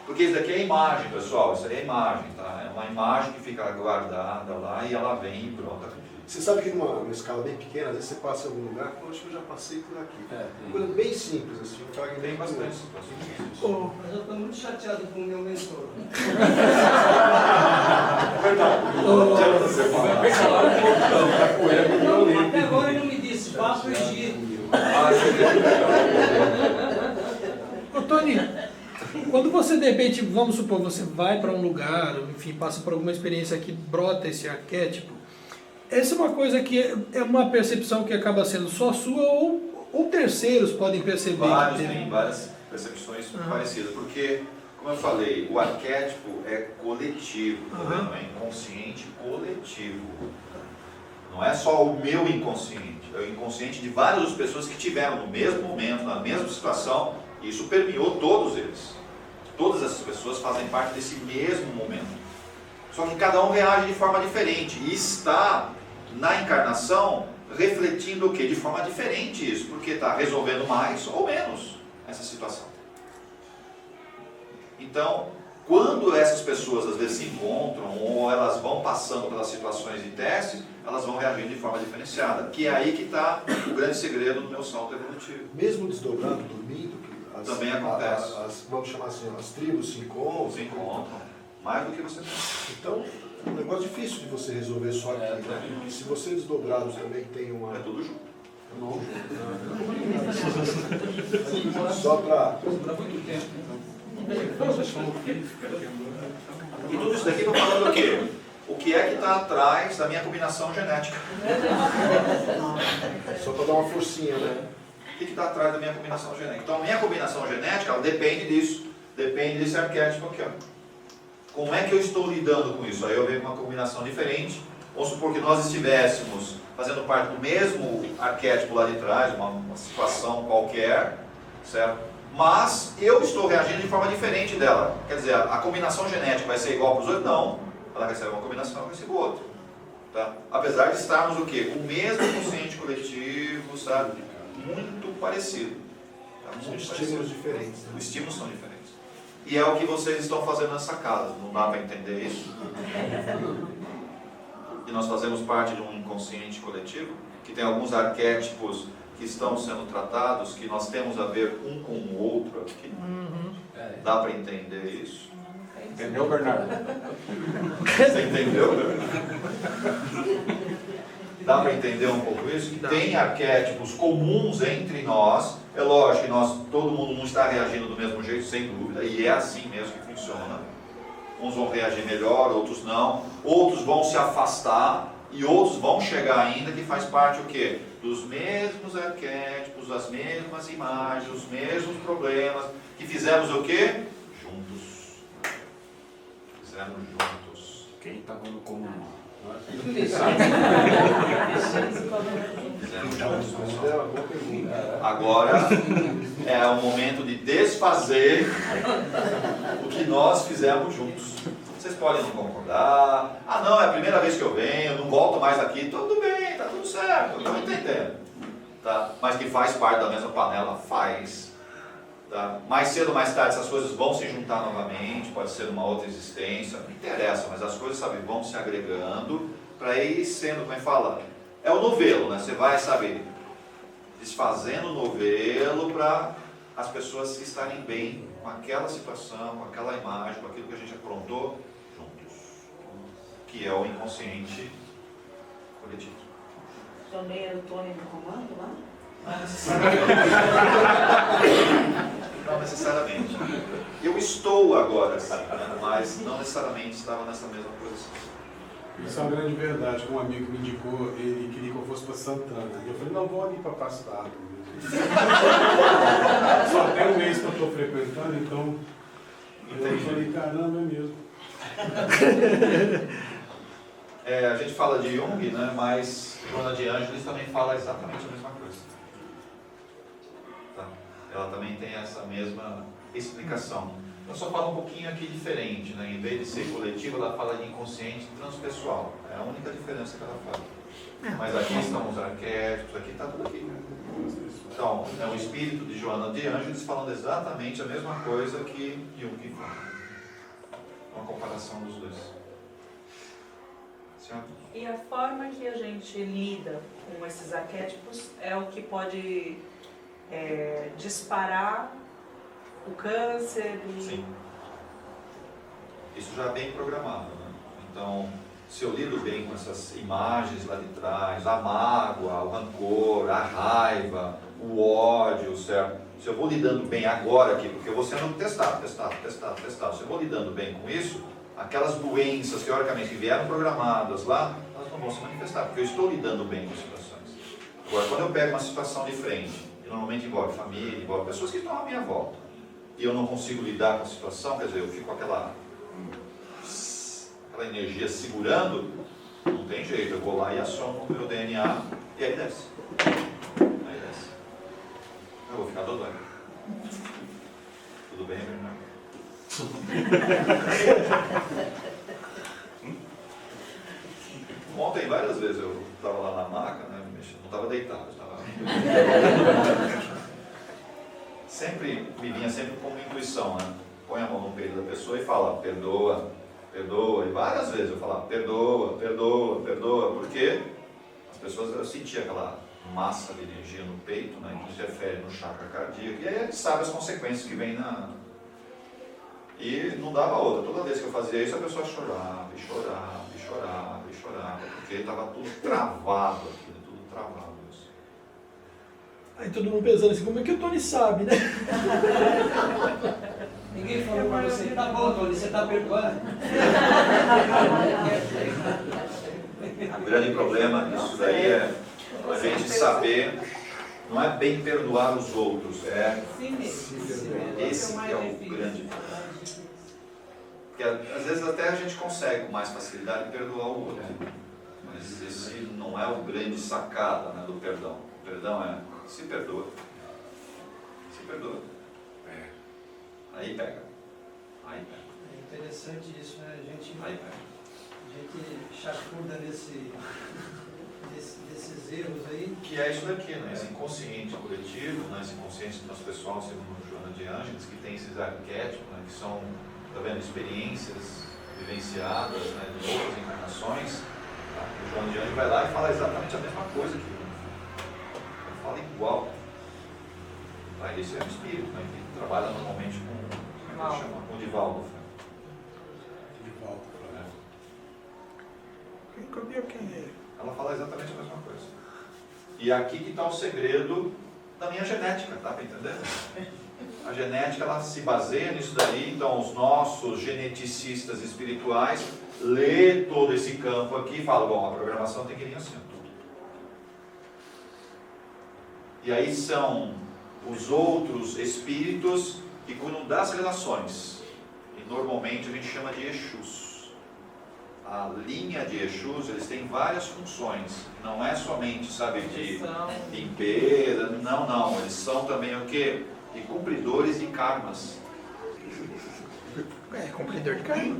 Porque isso daqui é imagem, pessoal. Isso aí é imagem, tá? uma imagem que fica guardada lá e ela vem e brota. Você sabe que numa escala bem pequena, às vezes você passa em algum lugar, pô, acho que eu já passei por aqui. Coisa bem simples, assim, um fragmento. Tem bastante situações. Ô, Mas eu estou muito chateado com o meu mentor. Até agora ele não me disse, vá para o Egito. ô Tony, quando você de repente, vamos supor, você vai para um lugar, enfim, passa por alguma experiência que brota esse arquétipo, essa é uma coisa que é uma percepção que acaba sendo só sua ou terceiros podem perceber? Vários que têm várias percepções parecidas, porque, como eu falei, o arquétipo é coletivo, tá vendo? É inconsciente coletivo. Não é só o meu inconsciente, é o inconsciente de várias pessoas que tiveram no mesmo momento, na mesma situação, e isso permeou todos eles. Todas essas pessoas fazem parte desse mesmo momento. Só que cada um reage de forma diferente e está na encarnação refletindo o quê? De forma diferente isso, porque está resolvendo mais ou menos essa situação. Então, quando essas pessoas às vezes se encontram ou elas vão passando pelas situações de testes, elas vão reagir de forma diferenciada, que é aí que está o grande segredo do meu salto evolutivo. Mesmo desdobrado, dormindo, Também acontece. Vamos chamar assim, as tribos se encontram. Se encontram, mais do que você pensa. Então, é um negócio difícil de você resolver só aqui, né? Porque se você desdobrados também tem uma... É tudo junto. Não, só para... Dura muito tempo, então. E tudo isso daqui eu estou falando o quê? O que é que está atrás da minha combinação genética? Só para dar uma forcinha, né? O que está atrás da minha combinação genética? Então, a minha combinação genética, ela depende disso. Depende desse arquétipo aqui, ó. Como é que eu estou lidando com isso? Aí eu venho com uma combinação diferente. Vamos supor que nós estivéssemos fazendo parte do mesmo arquétipo lá de trás, uma situação qualquer, certo? Mas eu estou reagindo de forma diferente dela. Quer dizer, a combinação genética vai ser igual para os outros? Não. Ela recebe uma combinação, ela recebe outra. Tá? Apesar de estarmos o quê? O mesmo consciente coletivo, sabe? Muito parecido. Tá? São Muito estímulos parecido. diferentes. Né? Os estímulos são diferentes. E é o que vocês estão fazendo nessa casa. Não dá para entender isso? E nós fazemos parte de um inconsciente coletivo, que tem alguns arquétipos que estão sendo tratados, que nós temos a ver um com o outro aqui. Dá para entender isso? Entendeu, Bernardo? Você entendeu? Dá para entender um pouco isso? Que tem arquétipos comuns entre nós. É lógico que todo mundo não está reagindo do mesmo jeito, sem dúvida, e é assim mesmo que funciona. Uns vão reagir melhor, outros não. Outros vão se afastar e outros vão chegar ainda, que faz parte o quê? Dos mesmos arquétipos, das mesmas imagens, os mesmos problemas, que fizemos o quê? Juntos. Fizemos juntos. Quem estava no comum? Fizemos juntos, pessoal. É uma boa pergunta. Agora é o momento de desfazer o que nós fizemos juntos. Vocês podem não concordar. Ah, não, é a primeira vez que eu venho, não volto mais aqui. Tudo bem, tá tudo certo, estou entendendo. Tá? Mas que faz parte da mesma panela, faz. Tá? Mais cedo ou mais tarde essas coisas vão se juntar novamente, pode ser uma outra existência, não interessa, mas as coisas, sabe, vão se agregando para ir sendo, como é que fala? É o novelo, né? Você vai, sabe, desfazendo o novelo para as pessoas estarem bem com aquela situação, com aquela imagem, com aquilo que a gente aprontou juntos, que é o inconsciente coletivo. Também era o Tony no comando lá? Não necessariamente. Eu estou agora, sim, né? Mas não necessariamente estava nessa mesma posição. Isso é uma grande verdade. Um amigo me indicou, ele queria que eu fosse para Santana. E eu falei, não, vou ali para Passo da Árvore. Só tem um mês que eu estou frequentando, então eu falei, caramba, é mesmo. A gente fala de Jung, né? Mas Joana de Ângeles também fala exatamente a mesma coisa. Tá? Ela também tem essa mesma explicação. Eu só falo um pouquinho aqui diferente, né? Em vez de ser coletivo, ela fala de inconsciente transpessoal. É a única diferença que ela fala. Mas aqui estão os arquétipos, aqui está tudo aqui. Então, é o espírito de Joana de Ângeles falando exatamente a mesma coisa que Jung fala. Uma comparação dos dois. Certo? E a forma que a gente lida com esses arquétipos é o que pode disparar o câncer e... Sim. Isso já é bem programado, né? Então, se eu lido bem com essas imagens lá de trás, a mágoa, o rancor, a raiva, o ódio, certo? Se eu vou lidando bem agora aqui, porque eu vou sendo testado. Se eu vou lidando bem com isso, aquelas doenças teoricamente vieram programadas lá, elas não vão se manifestar, porque eu estou lidando bem com situações. Agora, quando eu pego uma situação de frente, e normalmente envolve família, envolve pessoas que estão à minha volta, e eu não consigo lidar com a situação, quer dizer, eu fico com aquela energia segurando, não tem jeito, eu vou lá e aciono o meu DNA, e aí desce. Eu vou ficar dodói. Tudo bem, Bernardo? Ontem, várias vezes, eu estava lá na maca, né, não estava deitado, estava... Sempre, me vinha sempre como intuição, né? Põe a mão no peito da pessoa e fala, perdoa, perdoa. E várias vezes eu falava, perdoa, perdoa, perdoa. Porque as pessoas, eu sentia aquela massa de energia no peito, né, que interfere no chakra cardíaco. E aí a gente sabe as consequências que vem na... E não dava outra. Toda vez que eu fazia isso, a pessoa chorava, e chorava, e chorava, e chorava. Porque estava tudo travado aqui, tudo travado. Isso. Aí todo mundo pensando assim, como é que o Tony sabe, né? Ninguém falou pra você, tá bom, Tony, você tá perdoando? O grande problema disso daí é a gente saber, não é bem perdoar os outros, esse que é o grande problema. Porque às vezes até a gente consegue com mais facilidade perdoar o outro, mas esse não é o grande sacada, né, do perdão. O perdão é se perdoa, se perdoa. Aí pega. Aí pega. É interessante isso, né? A gente chafurda desses erros aí. Que é isso daqui, né? Esse inconsciente coletivo, né? Esse inconsciente transpessoal, segundo Joana de Ângeles, que tem esses arquétipos, né? Que são, tá vendo, experiências vivenciadas, né? De outras encarnações. Tá? O Joana de Ângeles vai lá e fala exatamente a mesma coisa que ele fala igual. Tá? Esse é um espírito, né? Que trabalha normalmente com, como é que chama? Com o Divaldo. Ela fala exatamente a mesma coisa. E aqui que está o segredo da minha genética, tá para entender? A genética, ela se baseia nisso daí, então os nossos geneticistas espirituais lê todo esse campo aqui e falam, bom, a programação tem que vir assim. E aí são os outros espíritos que cuidam das relações. E normalmente a gente chama de Exus. A linha de Exus, eles têm várias funções. Não é somente, sabe, de limpeza. Não. Eles são também o quê? De cumpridores de karmas. Cumpridor de karma.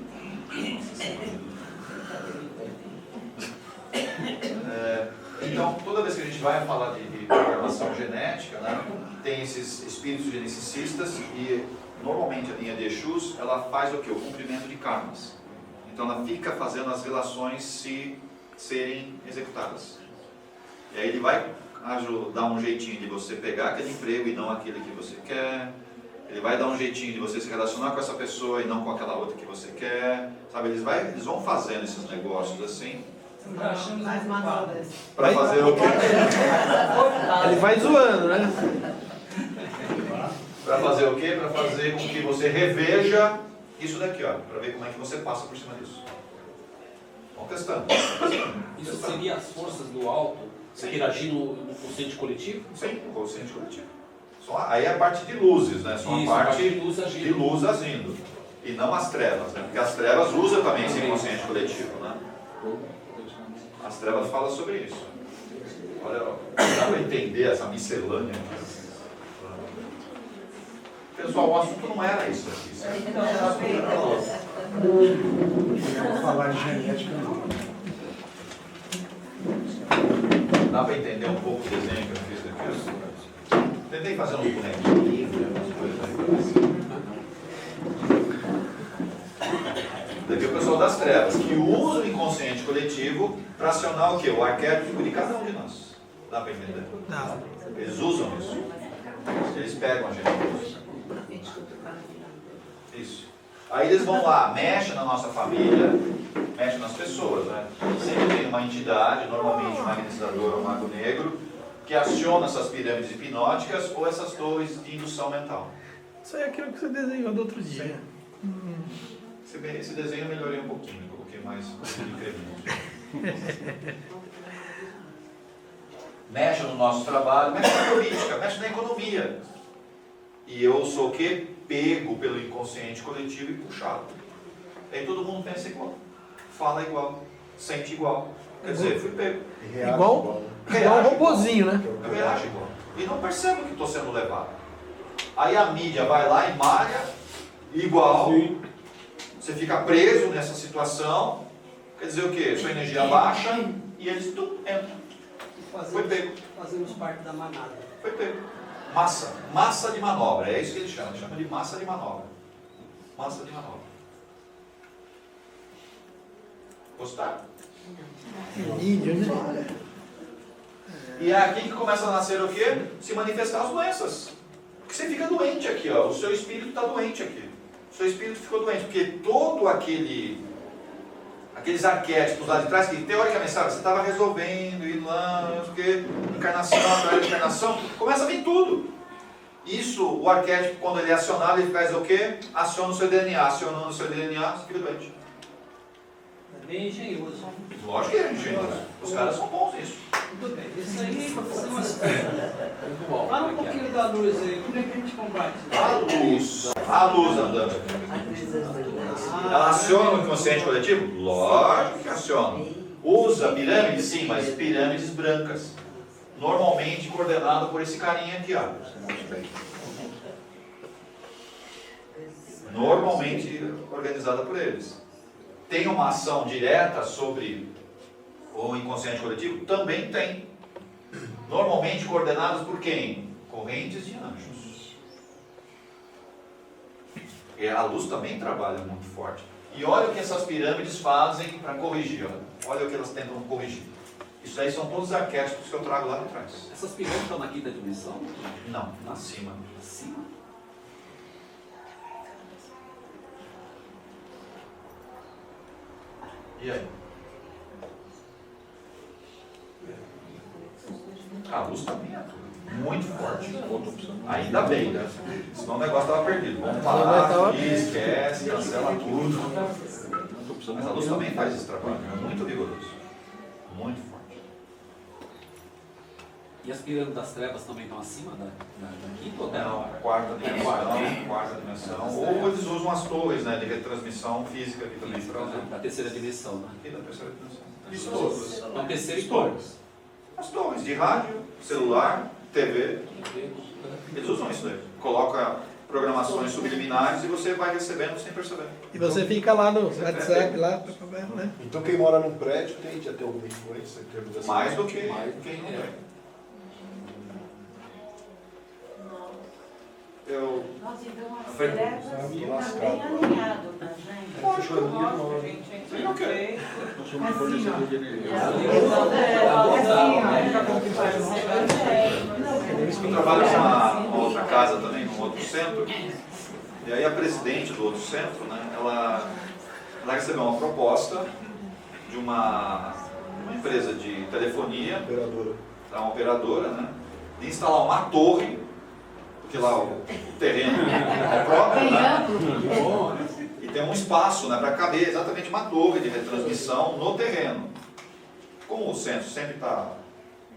Então, toda vez que a gente vai falar de programação genética, né, tem esses espíritos geneticistas e normalmente a linha de Exus, ela faz o quê? O cumprimento de karmas. Então ela fica fazendo as relações serem executadas. E aí ele vai dar um jeitinho de você pegar aquele emprego e não aquele que você quer. Ele vai dar um jeitinho de você se relacionar com essa pessoa e não com aquela outra que você quer. Sabe, eles vão fazendo esses negócios assim. Mais manobras. Para fazer o quê? Ele vai zoando, né? Para fazer o quê? Para fazer com que você reveja isso daqui, ó, para ver como é que você passa por cima disso. Vamos testando. Isso seria as forças do alto interagindo no consciente coletivo? Sim, no consciente coletivo. Aí é a parte de luzes, né? Só a parte de luz agindo. E não as trevas, né? Porque as trevas usam também esse inconsciente coletivo, né? As trevas falam sobre isso. Olha, dá para entender essa miscelânea. Pessoal, o assunto não era isso aqui. Eu vou falar de genética, não. Dá para entender um pouco o desenho que eu fiz aqui? Tentei fazer um bonequinho livre, umas coisas aí. Daqui é o pessoal das trevas, que usa o inconsciente inconsciente coletivo para acionar o quê? O arquétipo de cada um de nós. Dá para entender? Dá. Eles usam isso. Eles pegam a gente. Isso. Aí eles vão lá, mexem na nossa família, mexem nas pessoas, né? Sempre tem uma entidade, normalmente um magnetizador ou um mago negro, que aciona essas pirâmides hipnóticas ou essas torres de indução mental. Isso aí é aquilo que você desenhou do outro dia. Esse desenho eu melhorei um pouquinho, coloquei mais incrível. Mexe no nosso trabalho, mexe na política, mexe na economia. E eu sou o quê? Pego pelo inconsciente coletivo e puxado. Aí todo mundo pensa igual, fala igual, sente igual. Quer dizer, fui pego. E reage Igual um Reage robozinho, né? Eu reajo igual. E não percebo que estou sendo levado. Aí a mídia vai lá e malha, igual. Sim. Você fica preso nessa situação. Quer dizer o quê? Sua energia baixa e eles entram. Foi pego. Fazemos parte da manada. Foi pego. Massa de manobra. É isso que eles chamam. Chama de massa de manobra. Massa de manobra. Gostaram? Mídia, né? E é aqui que começa a nascer o quê? Se manifestar as doenças. Porque você fica doente aqui, ó. O seu espírito está doente aqui. O seu espírito ficou doente. Porque todo aqueles arquétipos lá de trás, que teoricamente, sabe, você estava resolvendo, indo lá, não sei o quê, encarnação atrás de encarnação, começa a vir tudo. Isso, o arquétipo, quando ele é acionado, ele faz o quê? Aciona o seu DNA. Acionando o seu DNA, você fica doente. É bem engenhoso. Lógico que é engenhoso. Os caras são bons nisso. Muito bem. Isso aí são as Muito bom. Fala um pouquinho da luz aí. Como é que a gente combate? A luz andando aqui. Ela aciona o inconsciente coletivo? Lógico que aciona. Usa pirâmides? Sim, mas pirâmides brancas. Normalmente coordenada por esse carinha aqui, ó. Normalmente organizada por eles. Tem uma ação direta sobre o inconsciente coletivo? Também tem. Normalmente coordenadas por quem? Correntes de anjos. E a luz também trabalha muito forte. E olha o que essas pirâmides fazem para corrigir. Olha o que elas tentam corrigir. Isso aí são todos os arquétipos que eu trago lá de trás. Essas pirâmides estão na quinta dimensão? Não, acima. Acima. E aí? A luz também é muito forte. Ainda bem, né? Senão o negócio estava perdido. Vamos parar aqui, esquece, cancela tudo. Mas a luz também faz esse trabalho. É muito vigoroso. Muito forte. E as pirâmides das trevas também estão acima da quinta ou da Não, quarta dimensão. Ou eles usam as torres, né, de retransmissão física aqui também. Da terceira dimensão, né? E da terceira dimensão. Então, terceira e torres. As torres de rádio, celular, TV. Eles usam isso daí. Coloca programações subliminares e você vai recebendo sem perceber. E você fica lá no WhatsApp, lá, né? Então quem mora num prédio tende a ter alguma influência em termos dessa... Mais do que quem não tem. Eu... Nossa, então as Foi- trevas estão bem alinhado com a gente. Lógico. Lógico, a gente Sim, ok. Assim, Eu trabalho numa outra casa também, num outro centro. E aí a presidente do outro centro, né, ela recebeu uma proposta de uma empresa de telefonia, Operadora. uma operadora, né, de instalar uma torre, porque lá o terreno é próprio, né? E tem um espaço, né, para caber exatamente uma torre de retransmissão no terreno. Como o centro sempre está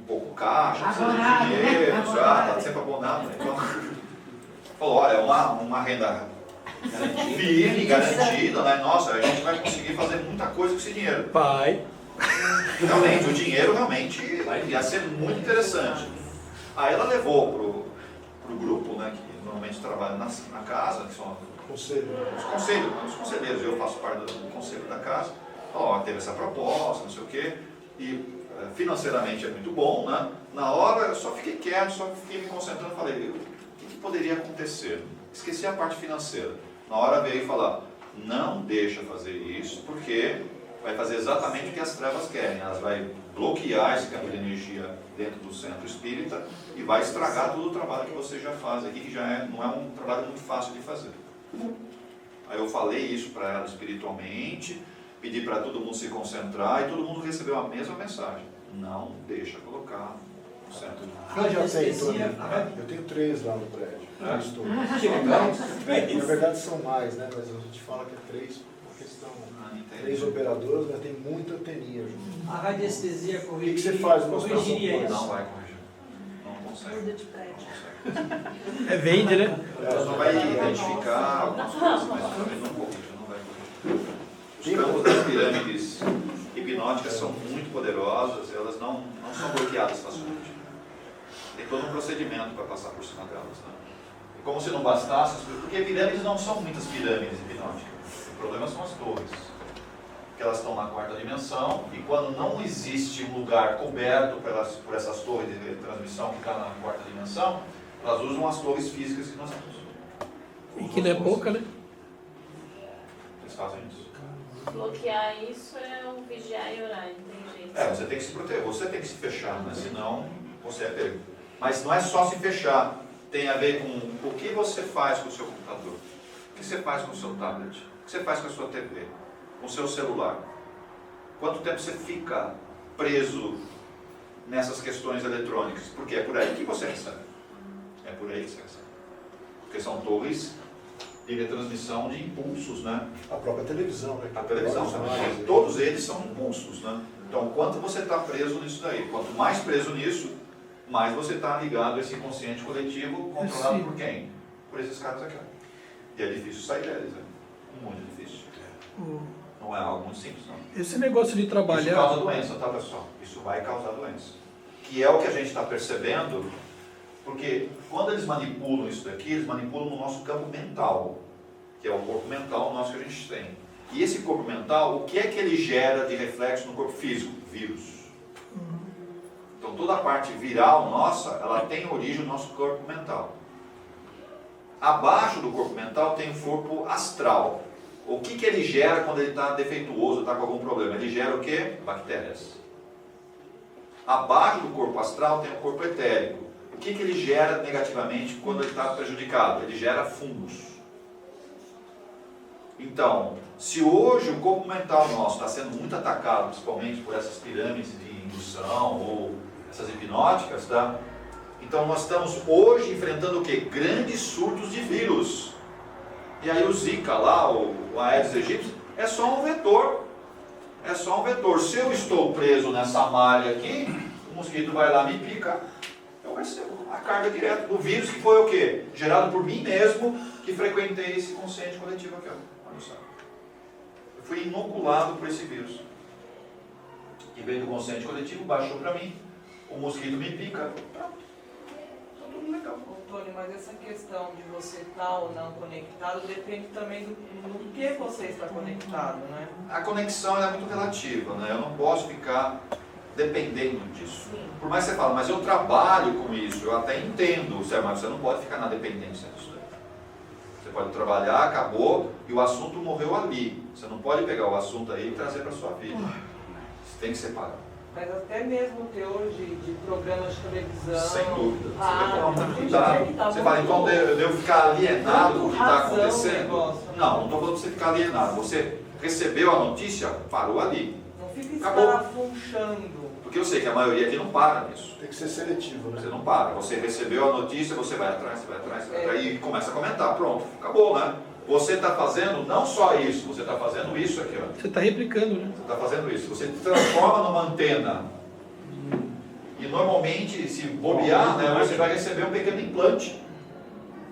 um pouco caixa, precisa de dinheiro, já está sempre abonado, né? Então, falou, olha, é uma renda firme, garantida, né? Nossa, a gente vai conseguir fazer muita coisa com esse dinheiro. Pai. Realmente, o dinheiro realmente ia ser muito interessante. Aí ela levou pro grupo, né, que normalmente trabalha na casa, que são Conselho. os conselheiros, eu faço parte do conselho da casa. Ó, teve essa proposta, não sei o quê, e financeiramente é muito bom, né? Na hora eu só fiquei quieto, só fiquei me concentrando, falei, o que poderia acontecer? Esqueci a parte financeira. Na hora veio falar, não deixa fazer isso, porque vai fazer exatamente o que as trevas querem. Elas vai bloquear esse campo de energia dentro do centro espírita e vai estragar todo o trabalho que você já faz aqui, que não é um trabalho muito fácil de fazer. Aí eu falei isso para ela espiritualmente, pedi para todo mundo se concentrar e todo mundo recebeu a mesma mensagem. Não deixa colocar no centro. Eu já tenho, Tony. Eu tenho 3 lá no prédio. Na verdade são mais, né? Mas a gente fala que é 3 porque estão 3 operadores, mas tem muita anteninha junto. A radiestesia O que você faz no corrigiria isso? Não vai corrigir. Não consegue. Muda de prédio. Vende, né? Ela só vai identificar algumas coisas, mas também não corrige, não vai corrigir. Os campos das pirâmides hipnóticas são muito poderosas, elas não são bloqueadas facilmente. Tem todo um procedimento para passar por cima delas. Né? E como se não bastasse, porque pirâmides não são muitas pirâmides hipnóticas. O problema são as torres. Porque elas estão na 4ª dimensão e quando não existe um lugar coberto por essas torres de transmissão que está na 4ª dimensão, elas usam as torres físicas que nós temos. E que não é pouca, né? Eles fazem isso. Bloquear isso é o vigiar e orar, não tem jeito. Você tem que se proteger, você tem que se fechar, né? Senão você é pego. Mas não é só se fechar, tem a ver com o que você faz com o seu computador, o que você faz com o seu tablet, o que você faz com a sua TV, com o seu celular. Quanto tempo você fica preso nessas questões eletrônicas? Porque é por aí que você recebe. É por aí que você recebe. Porque são torres de retransmissão de impulsos, né? A própria televisão, né? A televisão, todos eles são impulsos, né? Então, quanto você está preso nisso daí? Quanto mais preso nisso, mais você está ligado a esse inconsciente coletivo, controlado por quem? Por esses caras aqui. E é difícil sair deles, né? Muito difícil. Não é algo muito simples, não. Esse negócio de trabalhar... Isso causa doença, tá, pessoal? Isso vai causar doença. Que é o que a gente está percebendo, porque quando eles manipulam isso daqui, eles manipulam no nosso campo mental, que é o corpo mental nosso que a gente tem. E esse corpo mental, o que é que ele gera de reflexo no corpo físico? Vírus. Então toda a parte viral nossa, ela tem origem no nosso corpo mental. Abaixo do corpo mental tem o corpo astral. O que ele gera quando ele está defeituoso, está com algum problema? Ele gera o quê? Bactérias. Abaixo do corpo astral tem o corpo etérico. O que ele gera negativamente quando ele está prejudicado? Ele gera fungos. Então, se hoje o corpo mental nosso está sendo muito atacado, principalmente por essas pirâmides de indução ou essas hipnóticas, tá? Então nós estamos hoje enfrentando o quê? Grandes surtos de vírus. E aí o Zika lá, o Aedes aegypti, é só um vetor. É só um vetor. Se eu estou preso nessa malha aqui, o mosquito vai lá e me pica, eu recebo a carga direta do vírus, que foi o quê? Gerado por mim mesmo, que frequentei esse consciente coletivo aqui. Eu fui inoculado por esse vírus. Que veio do consciente coletivo, baixou para mim, o mosquito me pica, pronto. Tá tudo legal. Tony, mas essa questão de você estar ou não conectado depende também do que você está conectado, né? A conexão é muito relativa, né? Eu não posso ficar dependendo disso. Por mais que você fale, mas eu trabalho com isso, eu até entendo, mas você não pode ficar na dependência disso. Você pode trabalhar, acabou, e o assunto morreu ali. Você não pode pegar o assunto aí e trazer para a sua vida. Você tem que separar. Mas até mesmo o teor de programas de televisão... Sem dúvida. Você Ah, vai tomar muito tem cuidado. gente que tá Você fala, então eu devo ficar alienado com o que está razão o acontecendo? negócio, né? Não estou falando para você ficar alienado. Você recebeu a notícia, parou ali. Não fica Acabou. escarafunchando. Porque eu sei que a maioria aqui não para nisso. Tem que ser seletivo, né? Você não para. Você recebeu a notícia, você vai atrás, você vai atrás, você vai atrás e começa a comentar. Pronto, acabou, né? Você está fazendo não só isso, você está fazendo isso aqui, ó. Você está replicando, né? Você está fazendo isso. Você transforma numa antena. E normalmente, se bobear, né, você vai receber um pequeno implante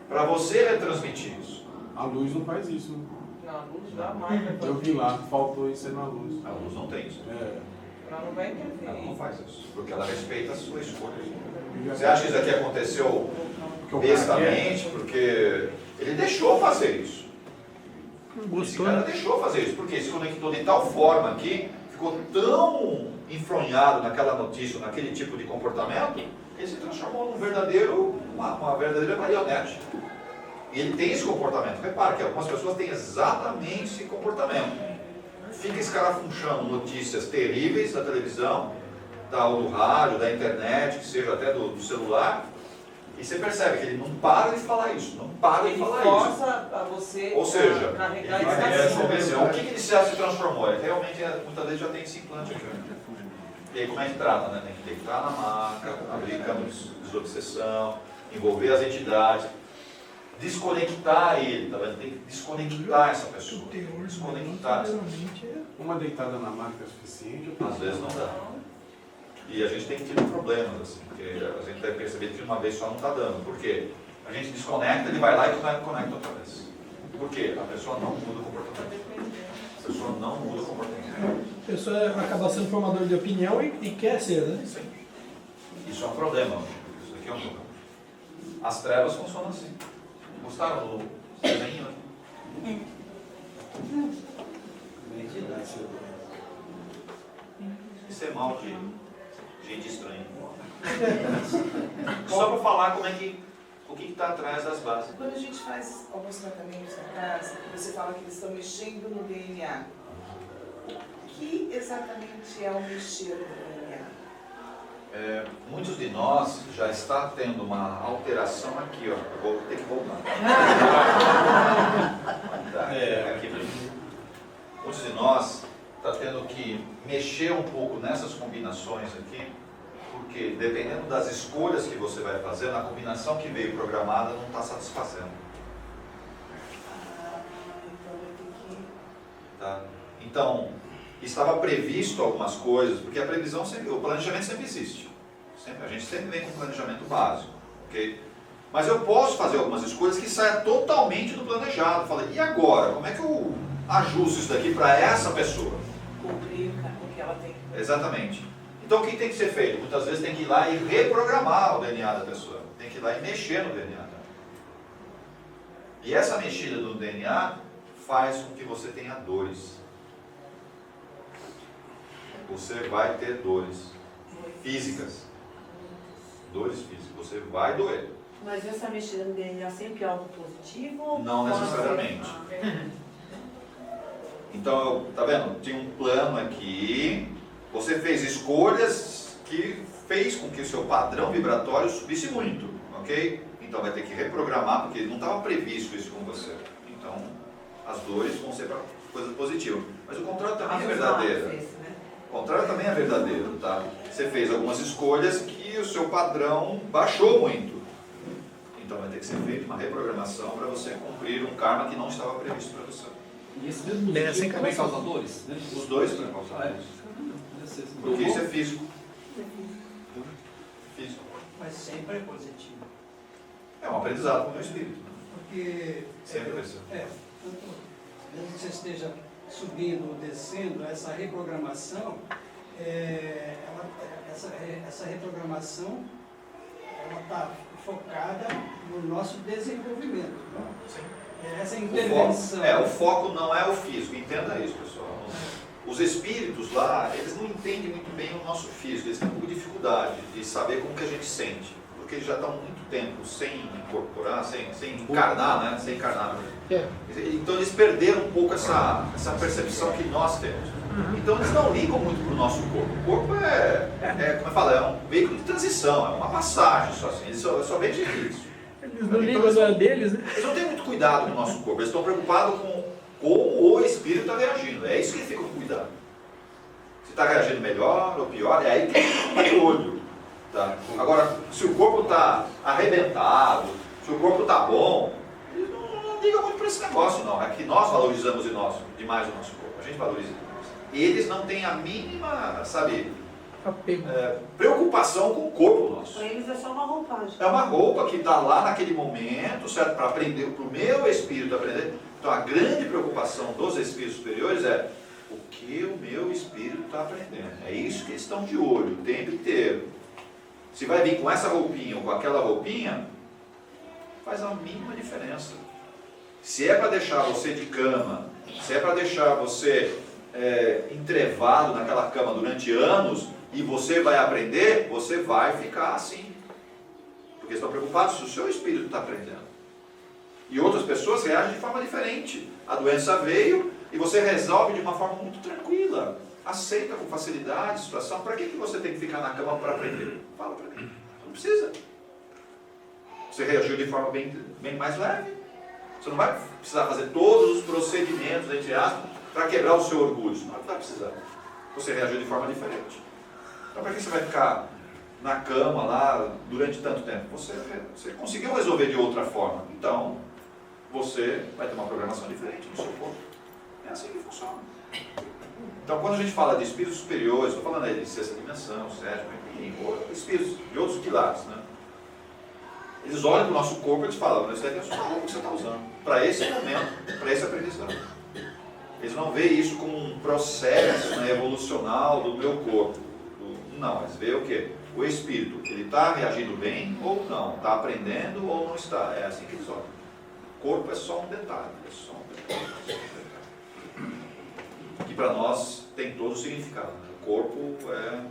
para você retransmitir isso. A luz não faz isso, né? Não, a luz jamais vai Eu vi lá, faltou isso aí na luz. A luz não tem isso. Ela não vai interferir. Ela não faz isso, porque ela respeita a sua escolha. Você acha que isso aqui aconteceu bestamente? Porque ele deixou fazer isso. Esse Gostou, cara né? deixou fazer isso, porque se conectou de tal forma que ficou tão enfronhado naquela notícia, naquele tipo de comportamento, que ele se transformou num verdadeiro, uma verdadeira marionete. E ele tem esse comportamento. Repara que algumas pessoas têm exatamente esse comportamento. fica escarafunchando notícias terríveis da televisão, ou do rádio, da internet, que seja até do celular, e você percebe que ele não para de falar isso, não para de falar isso. Força a você Ou seja, carregar ele isso vai pra cima. convencer. O que ele já se transformou? Ele realmente, muitas vezes, já tem esse implante aqui. E aí como é que trata? Né? Tem que deitar na maca, abrir cama de desobsessão, envolver as entidades, desconectar ele, tá vendo? Tem que desconectar essa pessoa. Desconectar. Uma deitada na maca é suficiente? Às vezes não dá. E a gente tem tido problemas, assim, porque a gente deve perceber que uma vez só não está dando. Por quê? A gente desconecta, ele vai lá e conecta outra vez. Por quê? A pessoa não muda o comportamento. A pessoa não muda o comportamento. A pessoa acaba sendo formador de opinião e quer ser, né? Sim. Isso é um problema. Isso aqui é um problema. As trevas funcionam assim. Gostaram do desenho? Isso é mal de gente estranha. Só para falar como é que, o que está atrás das bases. Quando a gente faz alguns tratamentos na casa, você fala que eles estão mexendo no DNA. O que exatamente é o mexer no DNA? Muitos de nós já está tendo uma alteração aqui, ó. Eu vou ter que voltar. Aqui. Muitos de nós está tendo que mexer um pouco nessas combinações aqui, porque dependendo das escolhas que você vai fazer, na combinação que veio programada não está satisfazendo. Então vai ter que... Tá? Então, estava previsto algumas coisas, porque a previsão sempre, o planejamento sempre existe. A gente sempre vem com um planejamento básico, ok? Mas eu posso fazer algumas escolhas que saiam totalmente do planejado. Falei, e agora? Como é que eu ajusto isso daqui para essa pessoa? Cumprir o que ela tem que... Exatamente. Então o que tem que ser feito? Muitas vezes tem que ir lá e reprogramar o DNA da pessoa. Tem que ir lá e mexer no DNA dela. E essa mexida no DNA faz com que você tenha dores. Você vai ter dores físicas. Dores físicas. Você vai doer. Mas essa mexida no DNA sempre é algo positivo? Não necessariamente. Então, tá vendo? Tem um plano aqui. Você fez escolhas que fez com que o seu padrão vibratório subisse muito, ok? Então vai ter que reprogramar, porque não estava previsto isso com você. Então, as dores vão ser para coisas positivas. Mas o contrário também é verdadeiro. O contrário também é verdadeiro, tá? Você fez algumas escolhas que o seu padrão baixou muito. Então vai ter que ser feita uma reprogramação para você cumprir um karma que não estava previsto para você. E esse mesmo motivo também causa dores? Os dois para causar dores. Porque isso é físico. Físico. Mas sempre é positivo. É um aprendizado para o meu espírito. Porque Sempre vai ser. tanto mesmo que você esteja subindo ou descendo, essa reprogramação, essa reprogramação, ela está focada no nosso desenvolvimento. Né? Sim. Essa intervenção. O foco não é o físico, entenda isso, pessoal. Os espíritos lá, eles não entendem muito bem o nosso físico, eles têm um pouco de dificuldade de saber como que a gente sente, porque eles já estão há muito tempo sem incorporar, sem encarnar, né? Sem encarnar. Então eles perderam um pouco essa percepção que nós temos. Então eles não ligam muito para o nosso corpo. O corpo como eu falo, é um veículo de transição, é uma passagem só assim, eles só veem isso. Eles não ligam deles, né? Eles não têm muito cuidado com o nosso corpo, eles estão preocupados com como o espírito está reagindo. É isso que eles ficam com cuidado. Se está reagindo melhor ou pior, é aí que tem que ficar de olho. Tá? Agora, se o corpo está arrebentado, se o corpo está bom, eles não ligam muito para esse negócio, não. É que nós valorizamos demais o nosso corpo. A gente valoriza demais. Eles não têm a mínima, preocupação com o corpo nosso. Para eles é só uma roupagem. É uma roupa que está lá naquele momento, certo? Para aprender, para o meu espírito aprender. Então a grande preocupação dos espíritos superiores é o que o meu espírito está aprendendo. É isso que eles estão de olho o tempo inteiro. Se vai vir com essa roupinha ou com aquela roupinha, faz a mínima diferença. Se é para deixar você de cama, se é para deixar você entrevado naquela cama durante anos e você vai aprender, você vai ficar assim. Porque estão preocupados se o seu espírito está aprendendo. E outras pessoas reagem de forma diferente. A doença veio E você resolve de uma forma muito tranquila. Aceita com facilidade a situação. Para que você tem que ficar na cama para aprender? Fala para mim. Não precisa. Você reagiu de forma bem mais leve. Você não vai precisar fazer todos os procedimentos, entre aspas, para quebrar o seu orgulho. Não vai precisar. Você reagiu de forma diferente. Então, para que você vai ficar na cama lá durante tanto tempo? Você conseguiu resolver de outra forma. Então, você vai ter uma programação diferente no seu corpo. É assim que funciona. Então, quando a gente fala de espíritos superiores, estou falando aí de sexta dimensão, sétima, enfim, espíritos de outros pilares, né? Eles olham para o nosso corpo e eles falam, isso daqui é só a roupa que você está usando. Para esse momento, para esse aprendizado. Eles não veem isso como um processo, né, evolucional do meu corpo. Não, eles veem o quê? O espírito, ele está reagindo bem ou não? Está aprendendo ou não está? É assim que eles olham. O corpo é só um detalhe, que para nós tem todo o significado. O corpo é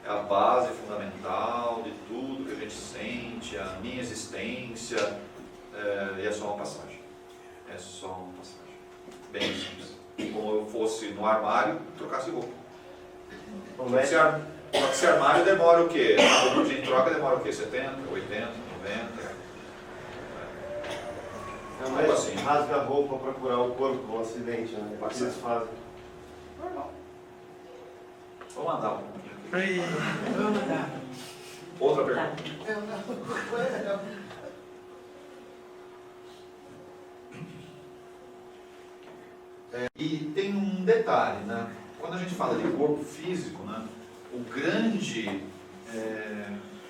a base fundamental de tudo que a gente sente, a minha existência, e é só uma passagem. É só uma passagem. Bem simples. Como eu fosse no armário, trocasse roupa. Esse armário demora o quê? A roupa que a gente troca demora o quê? 70, 80, 90? Não, assim. Rasga a roupa para curar o corpo com um acidente, né? O que eles fazem? Normal. Vamos andar um pouquinho aqui. Aí. Vamos andar. Outra pergunta. E tem um detalhe, né? Quando a gente fala de corpo físico, né? O grande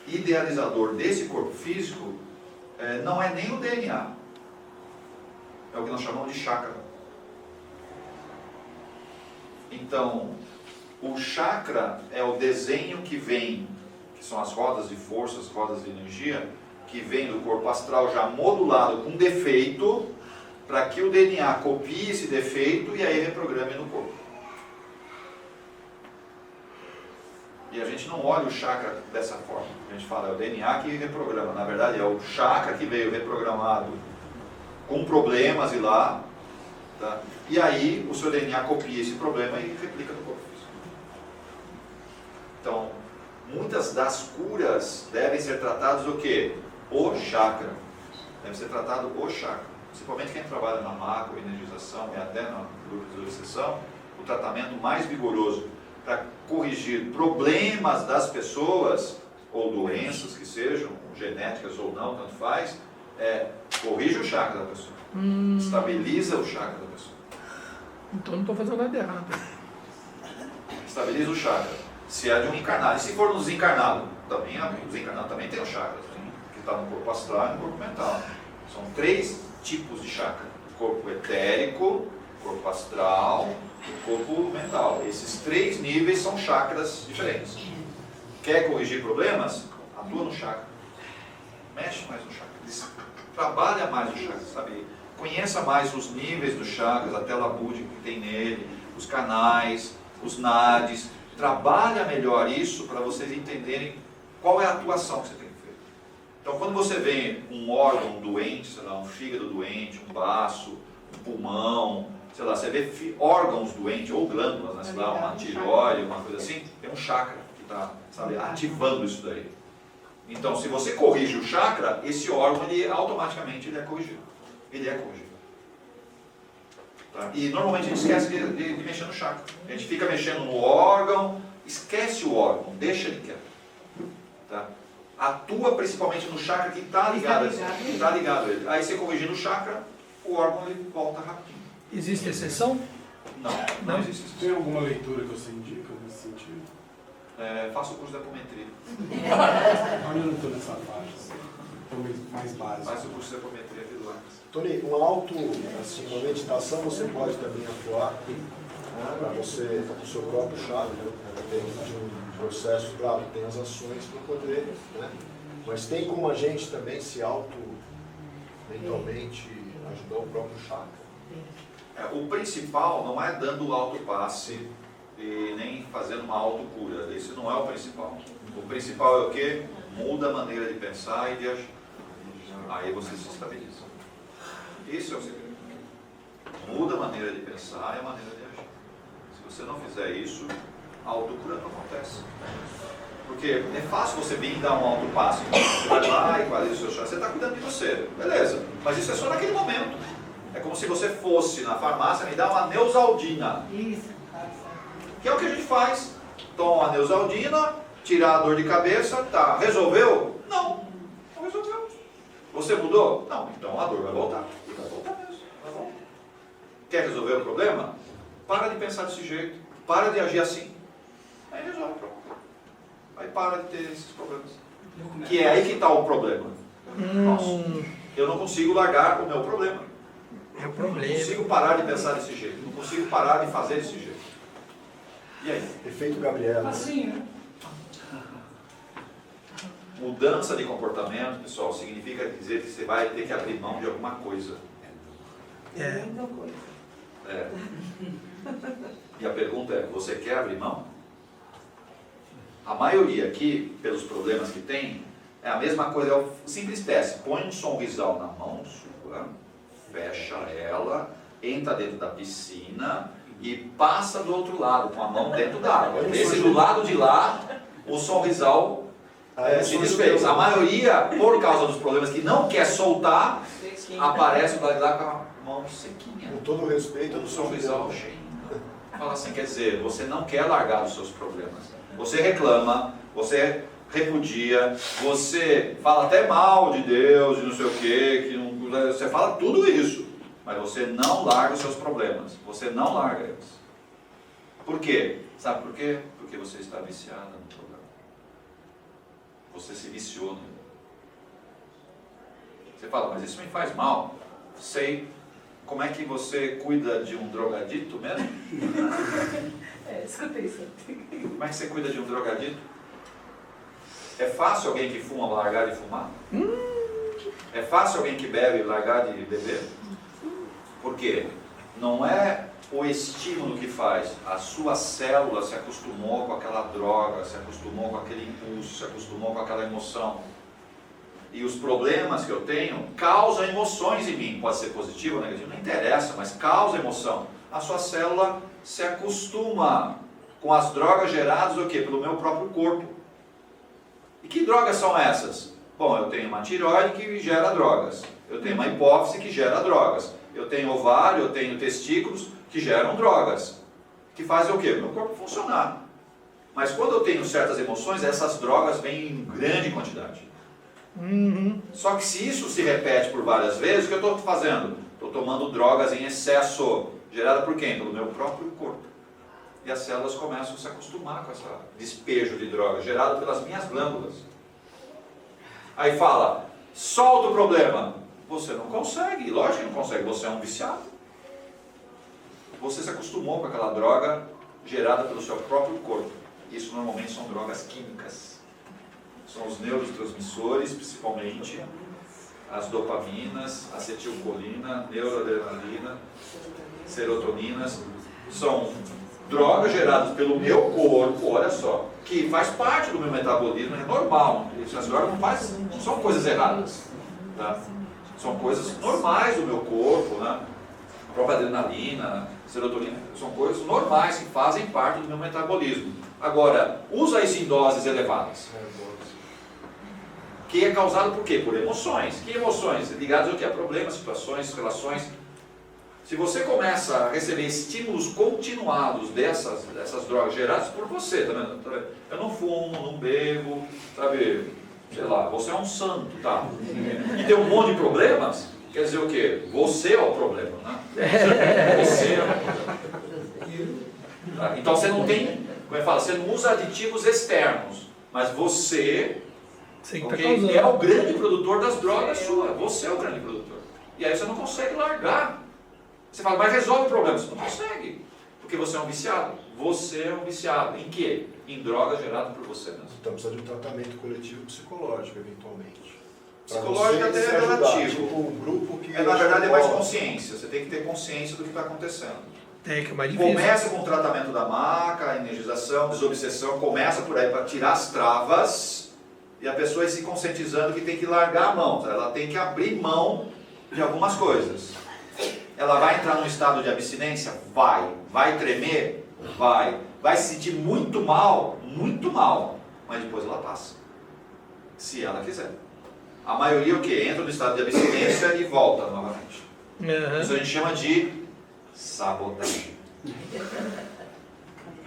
idealizador desse corpo físico não é nem o DNA. É o que nós chamamos de chakra. Então, o chakra é o desenho que vem, que são as rodas de força, as rodas de energia, que vem do corpo astral já modulado com defeito, para que o DNA copie esse defeito e aí reprograme no corpo. E a gente não olha o chakra dessa forma. A gente fala, é o DNA que reprograma. Na verdade, é o chakra que veio reprogramado com problemas e lá, tá? E aí o seu DNA copia esse problema e replica no corpo físico. Então, muitas das curas devem ser tratadas o quê? O chakra. Deve ser tratado o chakra. Principalmente quem trabalha na macroenergização e até na visualização, o tratamento mais vigoroso para corrigir problemas das pessoas, ou doenças que sejam, genéticas ou não, tanto faz, corrige o chakra da pessoa. Estabiliza o chakra da pessoa. Então não estou fazendo nada errado. Estabiliza o chakra. Se é de um encarnado. E se for no desencarnado, também, os encarnados também tem o chakra, que está no corpo astral e no corpo mental. São 3 tipos de chakra: o corpo etérico, o corpo astral e o corpo mental. Esses 3 níveis são chakras diferentes. Quer corrigir problemas? Atua no chakra. Mexe mais no chakra. Trabalha mais no chakra, sabe? Conheça mais os níveis dos chakras, a tela búdica que tem nele, os canais, os nadis. Trabalha melhor isso para vocês entenderem qual é a atuação que você tem que fazer. Então, quando você vê um órgão doente, sei lá, um fígado doente, um baço, um pulmão, sei lá, você vê órgãos doentes, ou glândulas, né, sei lá, uma tireoide, uma coisa assim, tem um chakra que está, sabe, ativando isso daí. Então, se você corrige o chakra, esse órgão, automaticamente ele é corrigido. Ele é corrigido. Tá? E normalmente a gente esquece de mexer no chakra. A gente fica mexendo no órgão, esquece o órgão, deixa ele quieto. Tá? Atua principalmente no chakra que está ligado a ele. Aí você corrigindo o chakra, o órgão ele volta rapidinho. Existe exceção? Não existe exceção. Tem alguma leitura que você indica nesse sentido? Faça o curso de apometria. Olha, eu não estou nessa faixa. Estou mais básico. Faça o curso de apometria visual. Tony, assim, uma meditação você pode também atuar para você, o seu próprio chakra, dentro de um processo, claro, tem as ações para poder, né? Mas tem como a gente também se mentalmente ajudar o próprio chakra. O principal não é dando autopasse e nem fazendo uma autocura. Esse não é o principal. O principal é o quê? Muda a maneira de pensar e de agir. Aí você se estabiliza. Isso é o segredo. Muda a maneira maneira de pensar e a maneira de agir. Se você não fizer isso, a autocura não acontece. Porque é fácil você vir e dar um autopasso. Você vai lá e equaliza o seu chá. Você está cuidando de você. Beleza. Mas isso é só naquele momento. É como se você fosse na farmácia e me dar uma Neosaldina. Isso. Que é o que a gente faz. Toma uma Neosaldina, tirar a dor de cabeça, tá. Resolveu? Não. Não resolveu. Você mudou? Não. Então a dor vai voltar. E vai voltar mesmo. Vai voltar. Quer resolver o problema? Para de pensar desse jeito. Para de agir assim. Aí resolve o problema. Aí para de ter esses problemas. Que é aí que está o problema. Nossa, eu não consigo largar o meu problema. É o Não problema. consigo parar de pensar desse jeito. Não consigo parar de fazer desse jeito. E aí? Efeito Gabriela. Assim, né? Mudança de comportamento, pessoal, significa dizer que você vai ter que abrir mão de alguma coisa. É. Muita coisa. É. E a pergunta é, você quer abrir mão? A maioria aqui, pelos problemas que tem, é a mesma coisa, é o simples teste. Põe um sorrisal na mão sua, fecha ela, entra dentro da piscina e passa do outro lado, com a mão dentro da água. Vê se do lado de lá, o sorrisal se desfez. A maioria, por causa dos problemas que não quer soltar, aparece do lado de lá com a mão sequinha. Com todo o respeito, O sorrisal cheio. Fala assim, quer dizer, você não quer largar os seus problemas. Você reclama, você repudia, você fala até mal de Deus e não sei o quê, que não, você fala tudo isso, mas você não larga os seus problemas. Você não larga eles. Por quê? Sabe por quê? Porque você está viciado no problema. Você se viciou nele. Você fala, mas isso me faz mal. Sei. Como é que você cuida de um drogadito mesmo? Escutei isso. Como é que você cuida de um drogadito? É fácil alguém que fuma largar de fumar? É fácil alguém que bebe largar de beber? Por quê? Não é o estímulo que faz. A sua célula se acostumou com aquela droga, se acostumou com aquele impulso, se acostumou com aquela emoção. E os problemas que eu tenho causam emoções em mim. Pode ser positivo ou negativo, não interessa, mas causa emoção. A sua célula se acostuma com as drogas geradas o quê? Pelo meu próprio corpo. E que drogas são essas? Bom, eu tenho uma tireoide que gera drogas. Eu tenho uma hipófise que gera drogas. Eu tenho ovário, eu tenho testículos que geram drogas. Que fazem o quê? O meu corpo funcionar. Mas quando eu tenho certas emoções, essas drogas vêm em grande quantidade. Só que se isso se repete por várias vezes, o que eu estou fazendo? Estou tomando drogas em excesso, gerada por quem? Pelo meu próprio corpo. E as células começam a se acostumar com esse despejo de drogas, gerado pelas minhas glândulas. Aí fala, solta o problema. Você não consegue, lógico que não consegue, você é um viciado. Você se acostumou com aquela droga gerada pelo seu próprio corpo. Isso normalmente são drogas químicas. São os neurotransmissores, principalmente as dopaminas, acetilcolina, neuroadrenalina, serotoninas. São drogas geradas pelo meu corpo, olha só, que faz parte do meu metabolismo, é normal. Essas drogas não são coisas erradas. Tá? São coisas normais do meu corpo, né? A própria adrenalina, serotonina, são coisas normais que fazem parte do meu metabolismo. Agora, usa isso em doses elevadas. Que é causado por quê? Por emoções. Que emoções? Ligadas ao que? A problemas, situações, relações. Se você começa a receber estímulos continuados dessas drogas geradas por você, tá vendo? Eu não fumo, não bebo, sabe? Sei lá, você é um santo, tá? E tem um monte de problemas, quer dizer o quê? Você é o problema, né? Você é o problema. Tá? Então você não tem, como é que fala? Você não usa aditivos externos, mas você... Okay? É o grande produtor das drogas sua. Você é o grande produtor. E aí você não consegue largar. Você fala, mas resolve o problema. Você não consegue. Porque você é um viciado. Você é um viciado. Em quê? Em drogas geradas por você mesmo. Então precisa de um tratamento coletivo psicológico, eventualmente. Psicológico até é relativo. Tipo, um grupo que na verdade é mais consciência. Você tem que ter consciência do que está acontecendo. É que é mais difícil. Começa com o tratamento da maca, a energização, desobsessão. Começa por aí para tirar as travas. E a pessoa vai se conscientizando que tem que largar a mão, ela tem que abrir mão de algumas coisas. ela vai entrar num estado de abstinência? Vai. Vai tremer? Vai. Vai se sentir muito mal, mas depois ela passa. Se ela quiser. A maioria o quê? Entra no estado de abstinência e volta novamente. Isso a gente chama de sabotagem.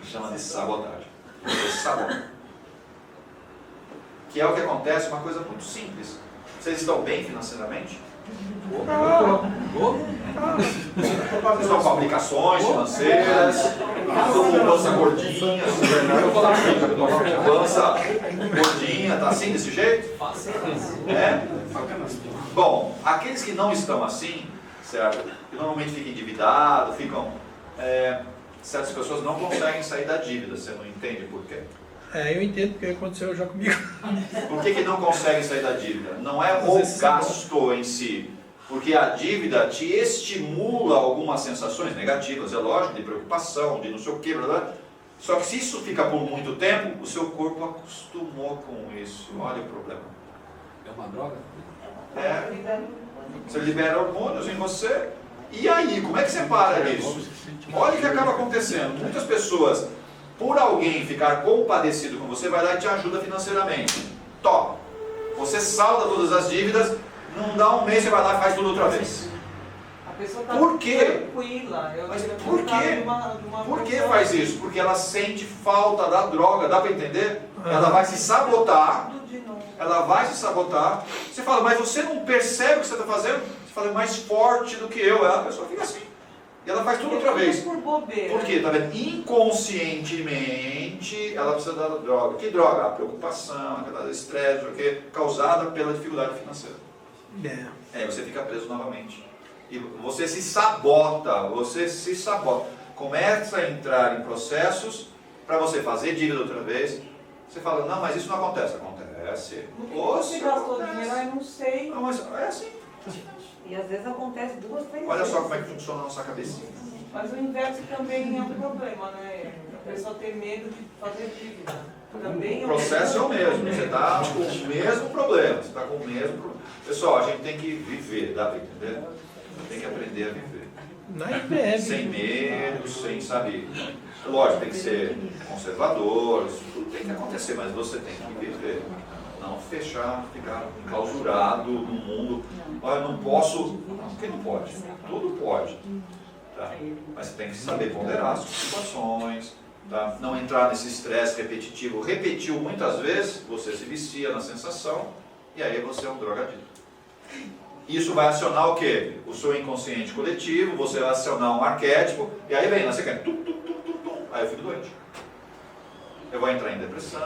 Chama de sabotagem. Você sabota. Que é o que acontece, uma coisa muito simples. Vocês estão bem financeiramente? Vocês estão com aplicações financeiras? Estão com pança gordinha? Pança gordinha, tá assim, desse jeito? É? Bom, aqueles que não estão assim, certo? Que normalmente ficam endividados, certas pessoas não conseguem sair da dívida, você não entende por quê? Eu entendo porque aconteceu já comigo. Por que não conseguem sair da dívida? Não é o gasto em si, porque a dívida te estimula algumas sensações negativas, é lógico, de preocupação, de não sei o que, blá, blá. Só que se isso fica por muito tempo, o seu corpo acostumou com isso. Olha o problema. É uma droga? Você libera hormônios em você. E aí, como é que você para disso? Olha o que acaba acontecendo. Muitas pessoas, por alguém ficar compadecido com você, vai lá e te ajuda financeiramente. Top. Você salda todas as dívidas, não dá um mês, você vai lá e faz tudo outra vez. A pessoa tá por quê? Tranquila. Mas por quê? Por que faz isso? Porque ela sente falta da droga, dá para entender? Ela vai se sabotar. Ela vai se sabotar. Você fala, mas você não percebe o que você está fazendo? Você fala, é mais forte do que eu. A pessoa fica assim. E ela faz tudo outra vez. Por bobeira. Por quê? Tá vendo? Inconscientemente, ela precisa da droga. Que droga? A preocupação, aquela estresse, causada pela dificuldade financeira. Aí você fica preso novamente. E você se sabota. Começa a entrar em processos para você fazer dívida outra vez. Você fala, não, mas isso não acontece. Acontece. Você gastou dinheiro, eu não sei. Não, mas é assim. E às vezes acontece 2, 3 vezes. Olha só como é que funciona a nossa cabecinha. Mas o inverso também é um problema, né? A pessoa ter medo de fazer dívida. Também o processo é o mesmo. Você está com o mesmo problema. Pessoal, a gente tem que viver, dá para entender? Tem que aprender a viver. Sem medo, sem saber. Lógico, tem que ser conservador, isso tudo tem que acontecer, mas você tem que viver. Não ficar enclausurado no mundo. Olha, eu não posso. Não, quem não pode? Tudo pode. Tá? Mas você tem que saber ponderar as situações, tá? Não entrar nesse estresse repetitivo. Repetiu muitas vezes, você se vicia na sensação e aí você é um drogadito. Isso vai acionar o quê? O seu inconsciente coletivo, você vai acionar um arquétipo, e aí vem na sequência, aí eu fico doente. Eu vou entrar em depressão,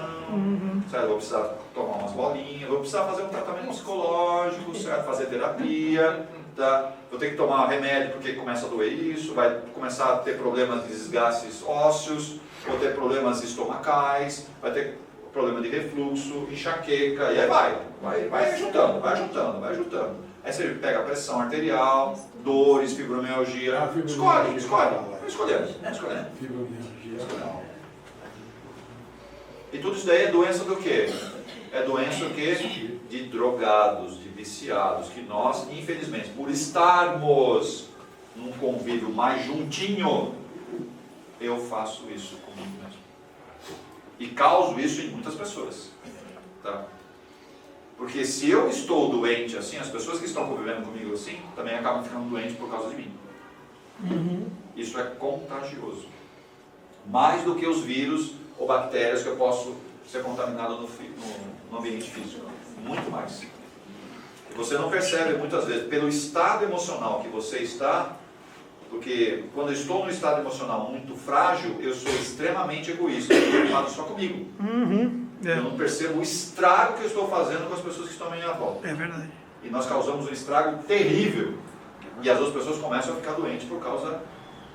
certo? Eu vou precisar tomar umas bolinhas, vou precisar fazer um tratamento psicológico, certo? Fazer terapia, tá? Vou ter que tomar remédio porque começa a doer isso, vai começar a ter problemas de desgastes ósseos, vou ter problemas estomacais, vai ter problema de refluxo, enxaqueca, e aí vai juntando. Aí você pega a pressão arterial, dores, fibromialgia, escolhe. Fibromialgia. E tudo isso daí é doença do quê? É doença do quê? De drogados, de viciados, que nós, infelizmente, por estarmos num convívio mais juntinho, eu faço isso comigo mesmo. E causo isso em muitas pessoas. Tá? Porque se eu estou doente assim, as pessoas que estão convivendo comigo assim, também acabam ficando doentes por causa de mim. Isso é contagioso. Mais do que os vírus ou bactérias que eu posso ser contaminado no ambiente físico. Muito mais. E você não percebe muitas vezes, pelo estado emocional que você está, porque quando eu estou num estado emocional muito frágil, eu sou extremamente egoísta, eu estou preocupado só comigo. Eu não percebo o estrago que eu estou fazendo com as pessoas que estão à minha volta. É verdade. E nós causamos um estrago terrível. E as outras pessoas começam a ficar doentes por causa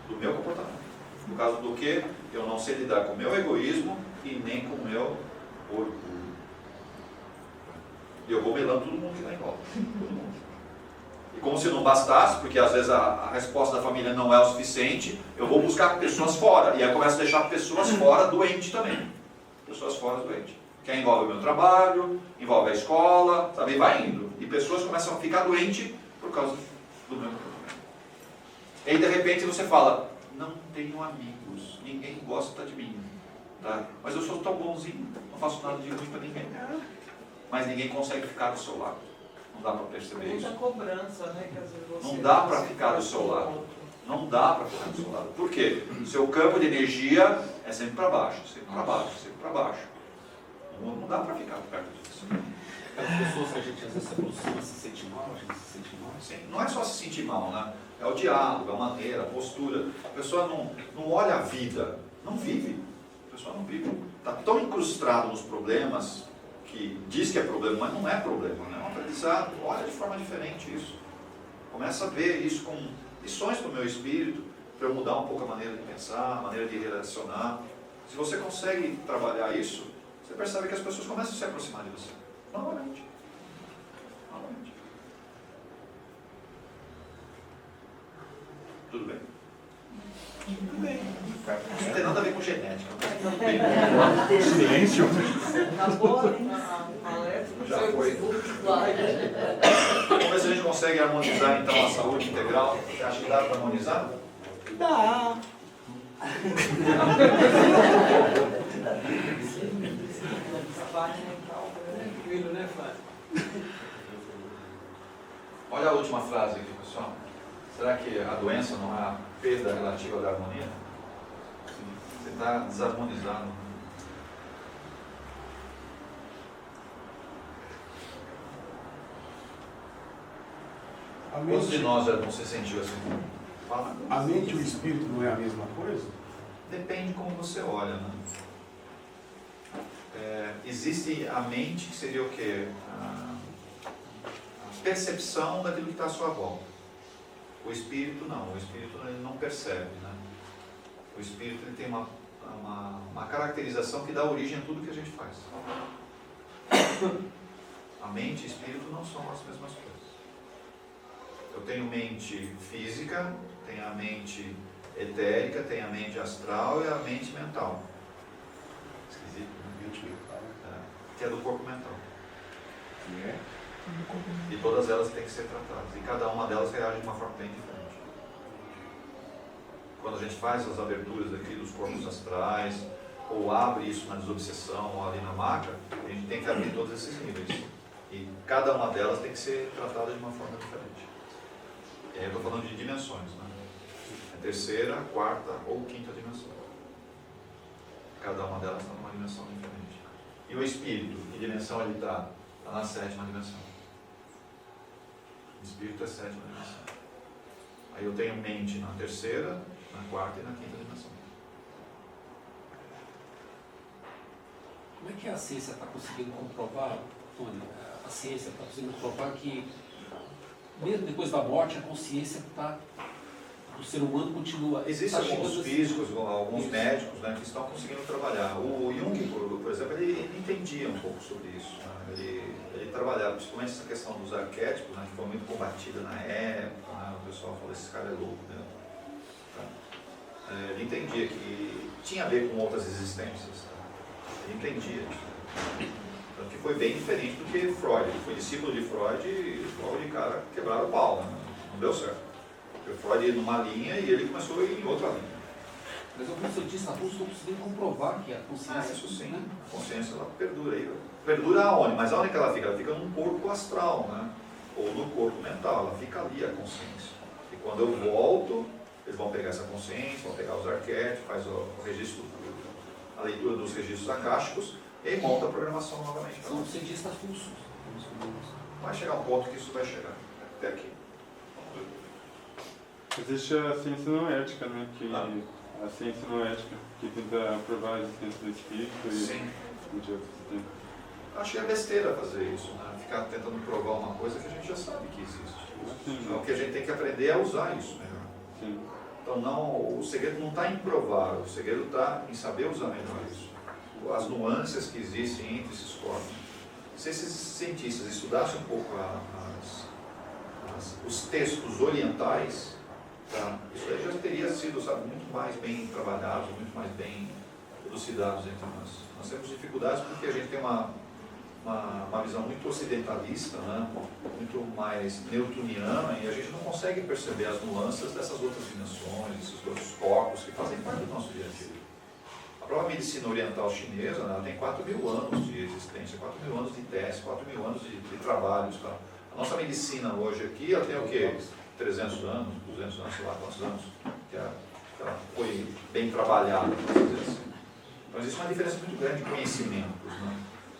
do meu comportamento. Por causa do que eu não sei lidar com o meu egoísmo e nem com o meu orgulho. E eu vou melando todo mundo que está em volta. Todo mundo. E como se não bastasse, porque às vezes a resposta da família não é o suficiente, eu vou buscar pessoas fora. E aí eu começo a deixar pessoas fora doentes também. Pessoas fora doentes. Que aí envolve o meu trabalho, envolve a escola, sabe? E vai indo. E pessoas começam a ficar doentes por causa do meu comportamento. E aí de repente você fala, não tenho amigos, ninguém gosta de mim, tá? Mas eu sou tão bonzinho, não faço nada de ruim para ninguém. Mas ninguém consegue ficar do seu lado. Não dá para perceber Muita isso. cobrança, né? Que às vezes você Não dá para ficar do seu lado. Não dá para ficar do seu lado. Por quê? O seu campo de energia é sempre para baixo, sempre para baixo, sempre para baixo. Não dá para ficar perto disso. As pessoas que a gente às vezes se aproxima, se sente mal, a gente se sente mal. Sim, não é só se sentir mal, né? É o diálogo, a maneira, a postura. A pessoa não olha a vida, não vive. A pessoa não vive. Está tão incrustado nos problemas que diz que é problema, mas não é problema, né? É um aprendizado. Olha de forma diferente isso. Começa a ver isso como lições para o meu espírito, para eu mudar um pouco a maneira de pensar, a maneira de relacionar. Se você consegue trabalhar isso, você percebe que as pessoas começam a se aproximar de você. Novamente. Novamente. Tudo bem? Tudo bem. Não tem nada a ver com genética. Tudo bem. Silêncio. Acabou, hein? A palestra. Já foi. Vamos ver se a gente consegue harmonizar então a saúde integral. Você acha que dá para harmonizar? Dá. Tranquilo, né, Flávio? Olha a última frase aqui, pessoal. Será que a doença não é a perda relativa da harmonia? Você está desarmonizado. Quantos de nós já não se sentiu assim? Fala. A mente e o espírito não é a mesma coisa? Depende de como você olha, né? Existe a mente, que seria o quê? A percepção daquilo que está à sua volta. O espírito não, o espírito ele não percebe, né? O espírito ele tem uma caracterização que dá origem a tudo que a gente faz. A mente e o espírito não são as mesmas coisas. Eu tenho mente física, tenho a mente etérica, tenho a mente astral e a mente mental. Esquisito, né? Mente mental. Que é do corpo mental. E todas elas têm que ser tratadas. E cada uma delas reage de uma forma bem diferente. Quando a gente faz as aberturas aqui dos corpos astrais, ou abre isso na desobsessão, ou ali na maca, a gente tem que abrir todos esses níveis. E cada uma delas tem que ser tratada de uma forma diferente. E aí eu estou falando de dimensões, né? A terceira, a quarta ou quinta dimensão. Cada uma delas está numa dimensão diferente. E o espírito, que dimensão ele está? Está na sétima dimensão. O espírito é a sétima dimensão. Aí eu tenho mente na terceira, na quarta e na quinta dimensão. Como é que a ciência está conseguindo comprovar, Tony? A ciência está conseguindo comprovar que, mesmo depois da morte, a consciência do ser humano continua. Existem alguns físicos, alguns médicos, né, que estão conseguindo trabalhar. O Jung, por exemplo, ele entendia um pouco sobre isso. Né? Ele trabalhava, principalmente essa questão dos arquétipos, né, que foi muito combatida na época. Né? O pessoal falou, esse cara é louco. Né? Tá? Ele entendia que tinha a ver com outras existências. Tá? Ele entendia. Tanto que foi bem diferente do que Freud. Ele foi discípulo de Freud e logo de cara quebraram o pau. Né? Não deu certo. Porque Freud ia numa linha e ele começou a ir em outra linha. Mas como você disse, alguns estão conseguindo comprovar que a consciência... Isso sim, né? A consciência ela perdura aí. Perdura aonde? Mas aonde que ela fica? Ela fica num corpo astral, né? Ou no corpo mental. Ela fica ali, a consciência. E quando eu volto, eles vão pegar essa consciência, vão pegar os arquétipos, faz o registro, a leitura dos registros acásticos e aí monta a programação novamente. São cientistas russos. Vai chegar um ponto que isso vai chegar. Até aqui. Existe a ciência não ética, né? A ciência não ética, que tenta provar a existência do espírito e de outros tempos. Acho que é besteira fazer isso, né? Ficar tentando provar uma coisa que a gente já sabe que existe. Então, o que a gente tem que aprender é usar isso melhor. Sim. Então o segredo não está em provar, o segredo está em saber usar melhor isso. As nuances que existem entre esses corpos. Se esses cientistas estudassem um pouco os textos orientais, tá? Isso aí já teria sido, sabe, muito mais bem trabalhado, muito mais bem elucidados entre nós. Nós temos dificuldades porque a gente tem uma uma visão muito ocidentalista, né? Muito mais newtoniana, e a gente não consegue perceber as nuances dessas outras dimensões, esses outros corpos que fazem parte do nosso dia a dia. A própria medicina oriental chinesa, né, ela tem 4.000 anos de existência, 4.000 anos de teste, 4.000 anos de trabalhos. Tá? A nossa medicina hoje aqui, ela tem o quê? 300 anos, 200 anos, sei lá quantos anos, que ela foi bem trabalhada, vamos dizer assim. Então existe uma diferença muito grande de conhecimentos. Né?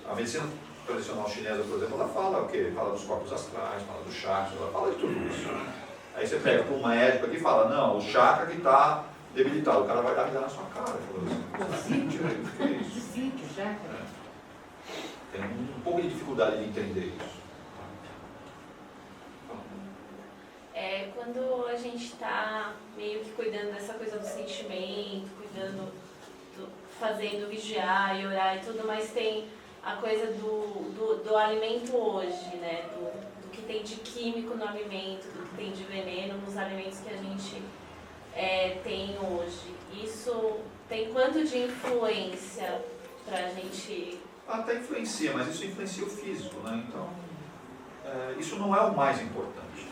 A medicina tradicional chinesa, por exemplo, ela fala o quê? Fala dos corpos astrais, fala dos chakras, ela fala de tudo isso. Aí você pega para um médico aqui e fala, não, o chakra que está debilitado, o cara vai dar na sua cara. Assim, o que é isso? Tem um pouco de dificuldade de entender isso. Quando a gente está meio que cuidando dessa coisa do sentimento, fazendo vigiar e orar e tudo, mas tem a coisa do alimento hoje, né? Do que tem de químico no alimento, do que tem de veneno nos alimentos que a gente tem hoje. Isso tem quanto de influência para a gente... Até influencia, mas isso influencia o físico, né? Então, isso não é o mais importante.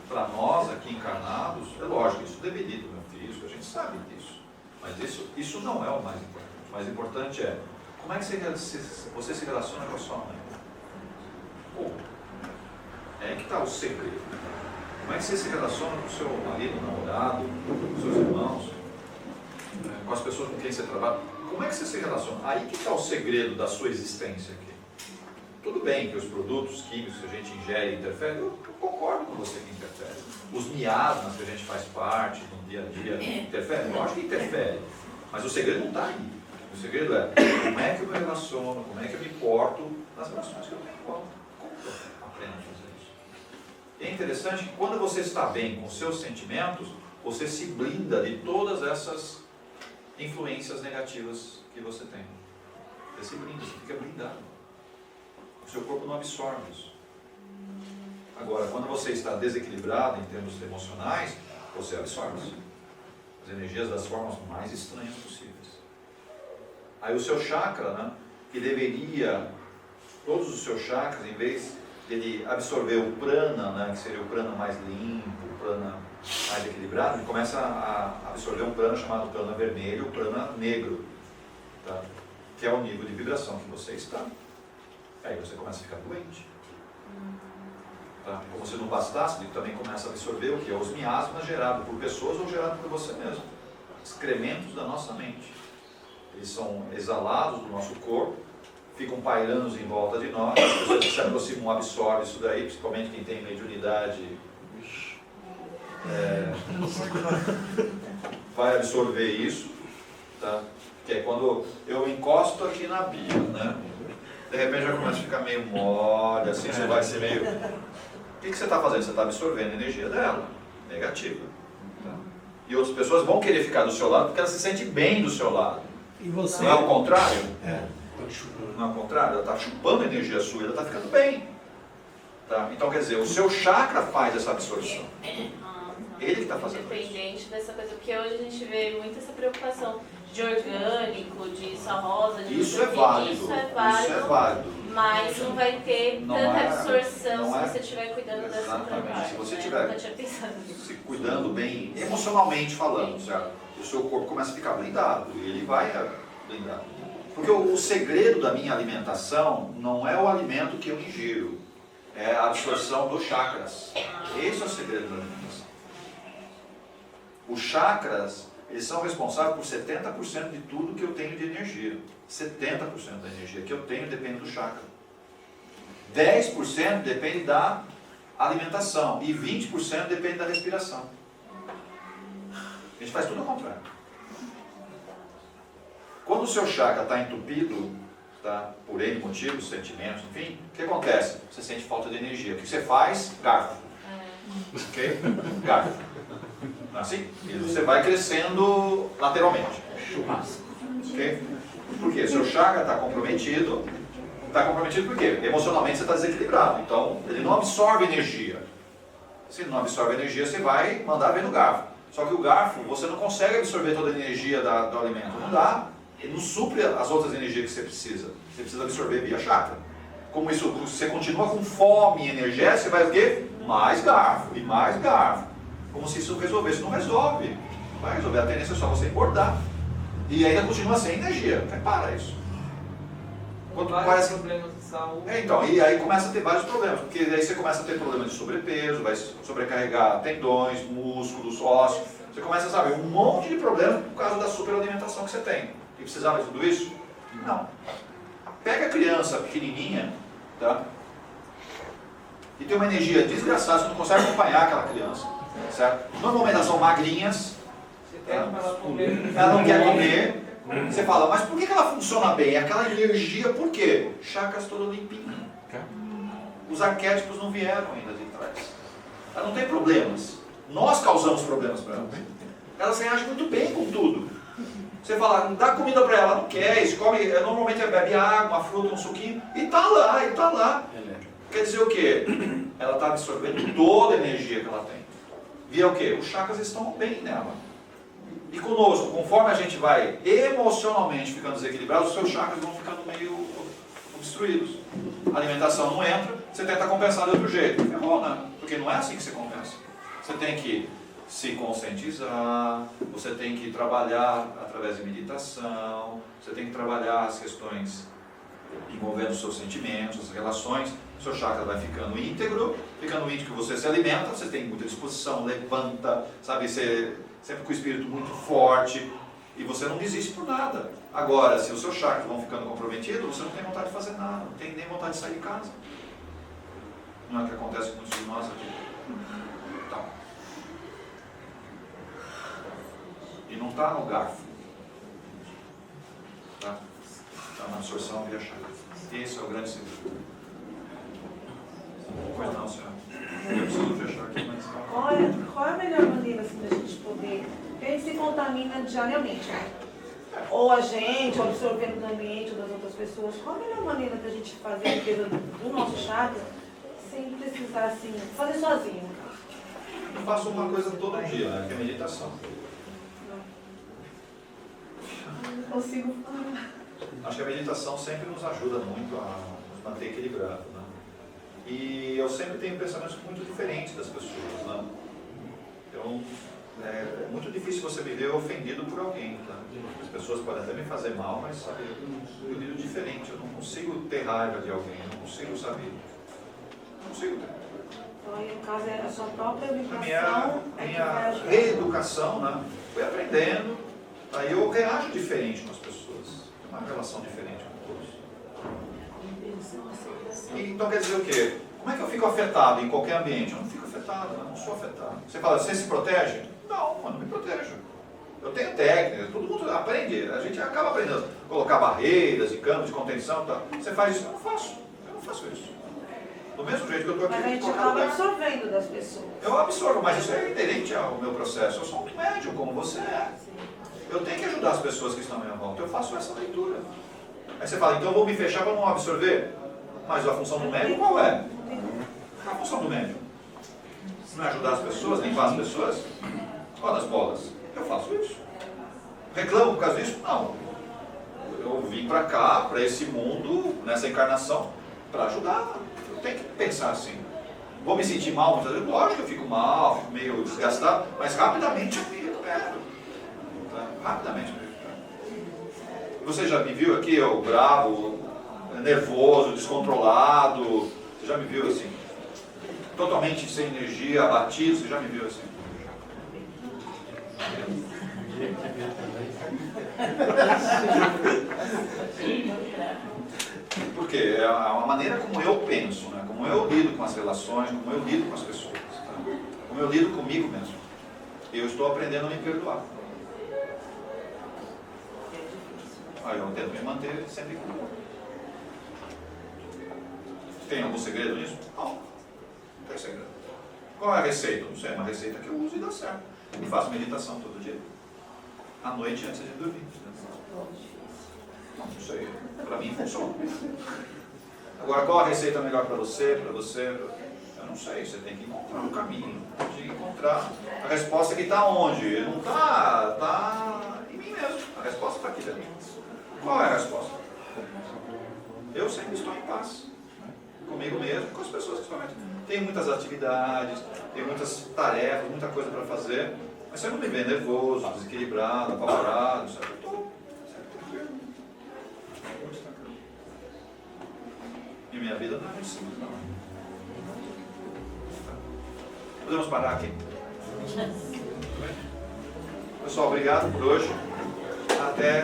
Para nós aqui encarnados, é lógico, isso debilita o meu físico, a gente sabe disso. Mas isso não é o mais importante. O mais importante é como é que você se relaciona com a sua mãe. Pô, é aí que está o segredo. Como é que você se relaciona com o seu marido, namorado, com os seus irmãos, com as pessoas com quem você trabalha? Como é que você se relaciona? Aí que está o segredo da sua existência aqui. Tudo bem que os produtos químicos que a gente ingere interferem, eu concordo com você que interfere. Os miasmas que a gente faz parte no dia a dia interferem? Lógico que interfere. Mas o segredo não está aí. O segredo é como é que eu me relaciono, como é que eu me porto nas relações que eu tenho. Como eu aprendo a fazer isso? E é interessante que quando você está bem com os seus sentimentos, você se blinda de todas essas influências negativas que você tem. Você se blinda, você fica blindado. O seu corpo não absorve isso. Agora, quando você está desequilibrado em termos emocionais, você absorve isso. As energias das formas mais estranhas possíveis. Aí o seu chakra, né, que deveria, todos os seus chakras, em vez de ele absorver o prana, né, que seria o prana mais limpo, o prana mais equilibrado, ele começa a absorver um prana chamado prana vermelho, o prana negro, tá? Que é o nível de vibração que você está. Aí você começa a ficar doente. Tá? Como se não bastasse, ele também começa a absorver o que? Os miasmas gerados por pessoas ou gerados por você mesmo. Excrementos da nossa mente. Eles são exalados do nosso corpo, ficam pairando em volta de nós, as pessoas que se aproximam absorvem isso daí, principalmente quem tem mediunidade, vai absorver isso, tá? Que é quando eu encosto aqui na Bia, né? De repente já começa a ficar meio mole, assim, você vai ser meio... O que você está fazendo? Você está absorvendo a energia dela, negativa. Tá? E outras pessoas vão querer ficar do seu lado porque ela se sente bem do seu lado. E você? Não é o contrário? Não é o contrário? Ela está chupando a energia sua e ela está ficando bem. Tá? Então, quer dizer, o seu chakra faz essa absorção. Ele que está fazendo isso. Independente dessa coisa, porque hoje a gente vê muito essa preocupação de orgânico, de só rosa, de isso é válido. Isso é válido. Mas não vai ter tanta absorção se você estiver cuidando dessa parte. Se você estiver se cuidando bem, emocionalmente falando, certo? O seu corpo começa a ficar blindado, e ele vai blindar. Porque o segredo da minha alimentação não é o alimento que eu ingiro, é a absorção dos chakras. Esse é o segredo da alimentação. Os chakras, eles são responsáveis por 70% de tudo que eu tenho de energia. 70% da energia que eu tenho depende do chakra. 10% depende da alimentação e 20% depende da respiração. A gente faz tudo ao contrário. Quando o seu chakra está entupido, tá, por N motivos, sentimentos, enfim, o que acontece? Você sente falta de energia. O que você faz? Garfo. Ok? Garfo. Assim? E você vai crescendo lateralmente. Ok? Por quê? Seu chakra está comprometido. Está comprometido por quê? Emocionalmente você está desequilibrado. Então, ele não absorve energia. Se não absorve energia, você vai mandar ver no garfo. Só que o garfo, você não consegue absorver toda a energia do alimento. Não dá. Ele não supre as outras energias que você precisa. Você precisa absorver via chakra. como isso, você continua com fome e energia, você vai o quê? Mais garfo e mais garfo. Como se isso resolvesse. Não resolve. Não vai resolver. A tendência é só você engordar. E ainda continua sem energia. Para isso. Vários problemas de saúde. Então, e aí começa a ter vários problemas, porque aí você começa a ter problemas de sobrepeso, vai sobrecarregar tendões, músculos, ossos. Você começa a saber um monte de problemas por causa da superalimentação que você tem. E precisava de tudo isso? Não. Pega a criança pequenininha, tá? E tem uma energia desgraçada, você não consegue acompanhar aquela criança, certo? Normalmente elas são magrinhas, ela não quer comer. Você fala, mas por que ela funciona bem? Aquela energia, por quê? Chakras todo limpinho. Os arquétipos não vieram ainda de trás. Ela não tem problemas. Nós causamos problemas para ela. Ela se reage muito bem com tudo. Você fala, dá comida para ela, não quer, come, normalmente bebe água, uma fruta, um suquinho, e tá lá. Quer dizer o quê? Ela está absorvendo toda a energia que ela tem. Via o quê? Os chakras estão bem nela. E conosco, conforme a gente vai emocionalmente ficando desequilibrado, os seus chakras vão ficando meio obstruídos. A alimentação não entra, você tenta compensar de outro jeito. Ferrou, né? Porque não é assim que você compensa. Você tem que se conscientizar, você tem que trabalhar através de meditação, você tem que trabalhar as questões envolvendo os seus sentimentos, as relações. O seu chakra vai ficando íntegro você se alimenta, você tem muita disposição, levanta, sabe, você sempre com o espírito muito forte e você não desiste por nada. Agora, se os seus chakras vão ficando comprometidos, você não tem vontade de fazer nada, não tem nem vontade de sair de casa. Não é o que acontece com muitos de nós aqui. Então. E não está no garfo. Está na absorção via chakra. Esse é o grande segredo. Pois não, senhora. Eu preciso fechar aqui, mas... Qual é a melhor maneira assim, da gente poder... Porque a gente se contamina diariamente, né? Ou a gente, ou absorvendo do ambiente, ou das outras pessoas. Qual a melhor maneira da gente fazer a limpeza do nosso chakra sem precisar, assim, fazer sozinho? Eu faço uma coisa todo dia, né? Que é meditação. Não consigo falar. Acho que a meditação sempre nos ajuda muito a nos manter equilibrados, né? E eu sempre tenho pensamentos muito diferentes das pessoas, né? Então, é muito difícil você me ver ofendido por alguém, tá? As pessoas podem até me fazer mal, mas, sabe, eu lido diferente. Eu não consigo ter raiva de alguém, eu não consigo, sabe? Não consigo ter. Então, aí, no caso, é a sua própria A educação. minha reeducação, né? Fui aprendendo, aí eu reajo diferente com as pessoas. Tem uma relação diferente com todos. E, então quer dizer o quê? Como é que eu fico afetado em qualquer ambiente? Eu não fico afetado, eu não sou afetado. Você fala, você se protege? Não, eu não me protejo. Eu tenho técnicas, todo mundo aprende, a gente acaba aprendendo. Colocar barreiras de campos de contenção e tal. Você faz isso? Eu não faço. Eu não faço isso. Do mesmo jeito que eu estou aqui. Mas a gente acaba absorvendo das pessoas. Eu absorvo, mas isso é inerente ao meu processo. Eu sou um médium, como você é. Eu tenho que ajudar as pessoas que estão à minha volta. Eu faço essa leitura. Aí você fala, então eu vou me fechar para não absorver? Mas a função do médium qual é? Qual a função do médium? Não é ajudar as pessoas, limpar as pessoas? Olha as bolas. Eu faço isso. Reclamo por causa disso? Não. Eu vim para cá, para esse mundo, nessa encarnação, para ajudar. Eu tenho que pensar assim. Vou me sentir mal muitas vezes? Lógico, eu fico mal, fico meio desgastado, mas rapidamente eu me recupero. Tá? Rapidamente eu me recupero. Você já me viu aqui, eu bravo, nervoso, descontrolado? Você já me viu assim? Totalmente sem energia, abatido? Você já me viu assim? Porque é uma maneira como eu penso, né? Como eu lido com as relações, como eu lido com as pessoas, tá? Como eu lido comigo mesmo. Eu estou aprendendo a me perdoar. Aí eu tento me manter sempre comigo. Tem algum segredo nisso? Não, não tem segredo. Qual é a receita? Não sei, é uma receita que eu uso e dá certo. Eu faço meditação todo dia. À noite antes de dormir. Não sei, para mim funciona. Agora, qual a receita melhor para você, Eu não sei, você tem que encontrar um caminho. Tem que encontrar a resposta que está onde? Não está, está em mim mesmo. A resposta está aqui dentro. Qual é a resposta? Eu sempre estou em paz. comigo mesmo, com as pessoas que estão. Tenho muitas atividades, tenho muitas tarefas, muita coisa para fazer, mas você não me vê nervoso, desequilibrado, apavorado, sabe? Eu estou tranquilo. Muito tranquilo. E minha vida não é muito simples, não. Podemos parar aqui? Pessoal, obrigado por hoje. Até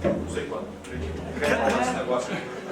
não sei quando. Esse negócio aqui.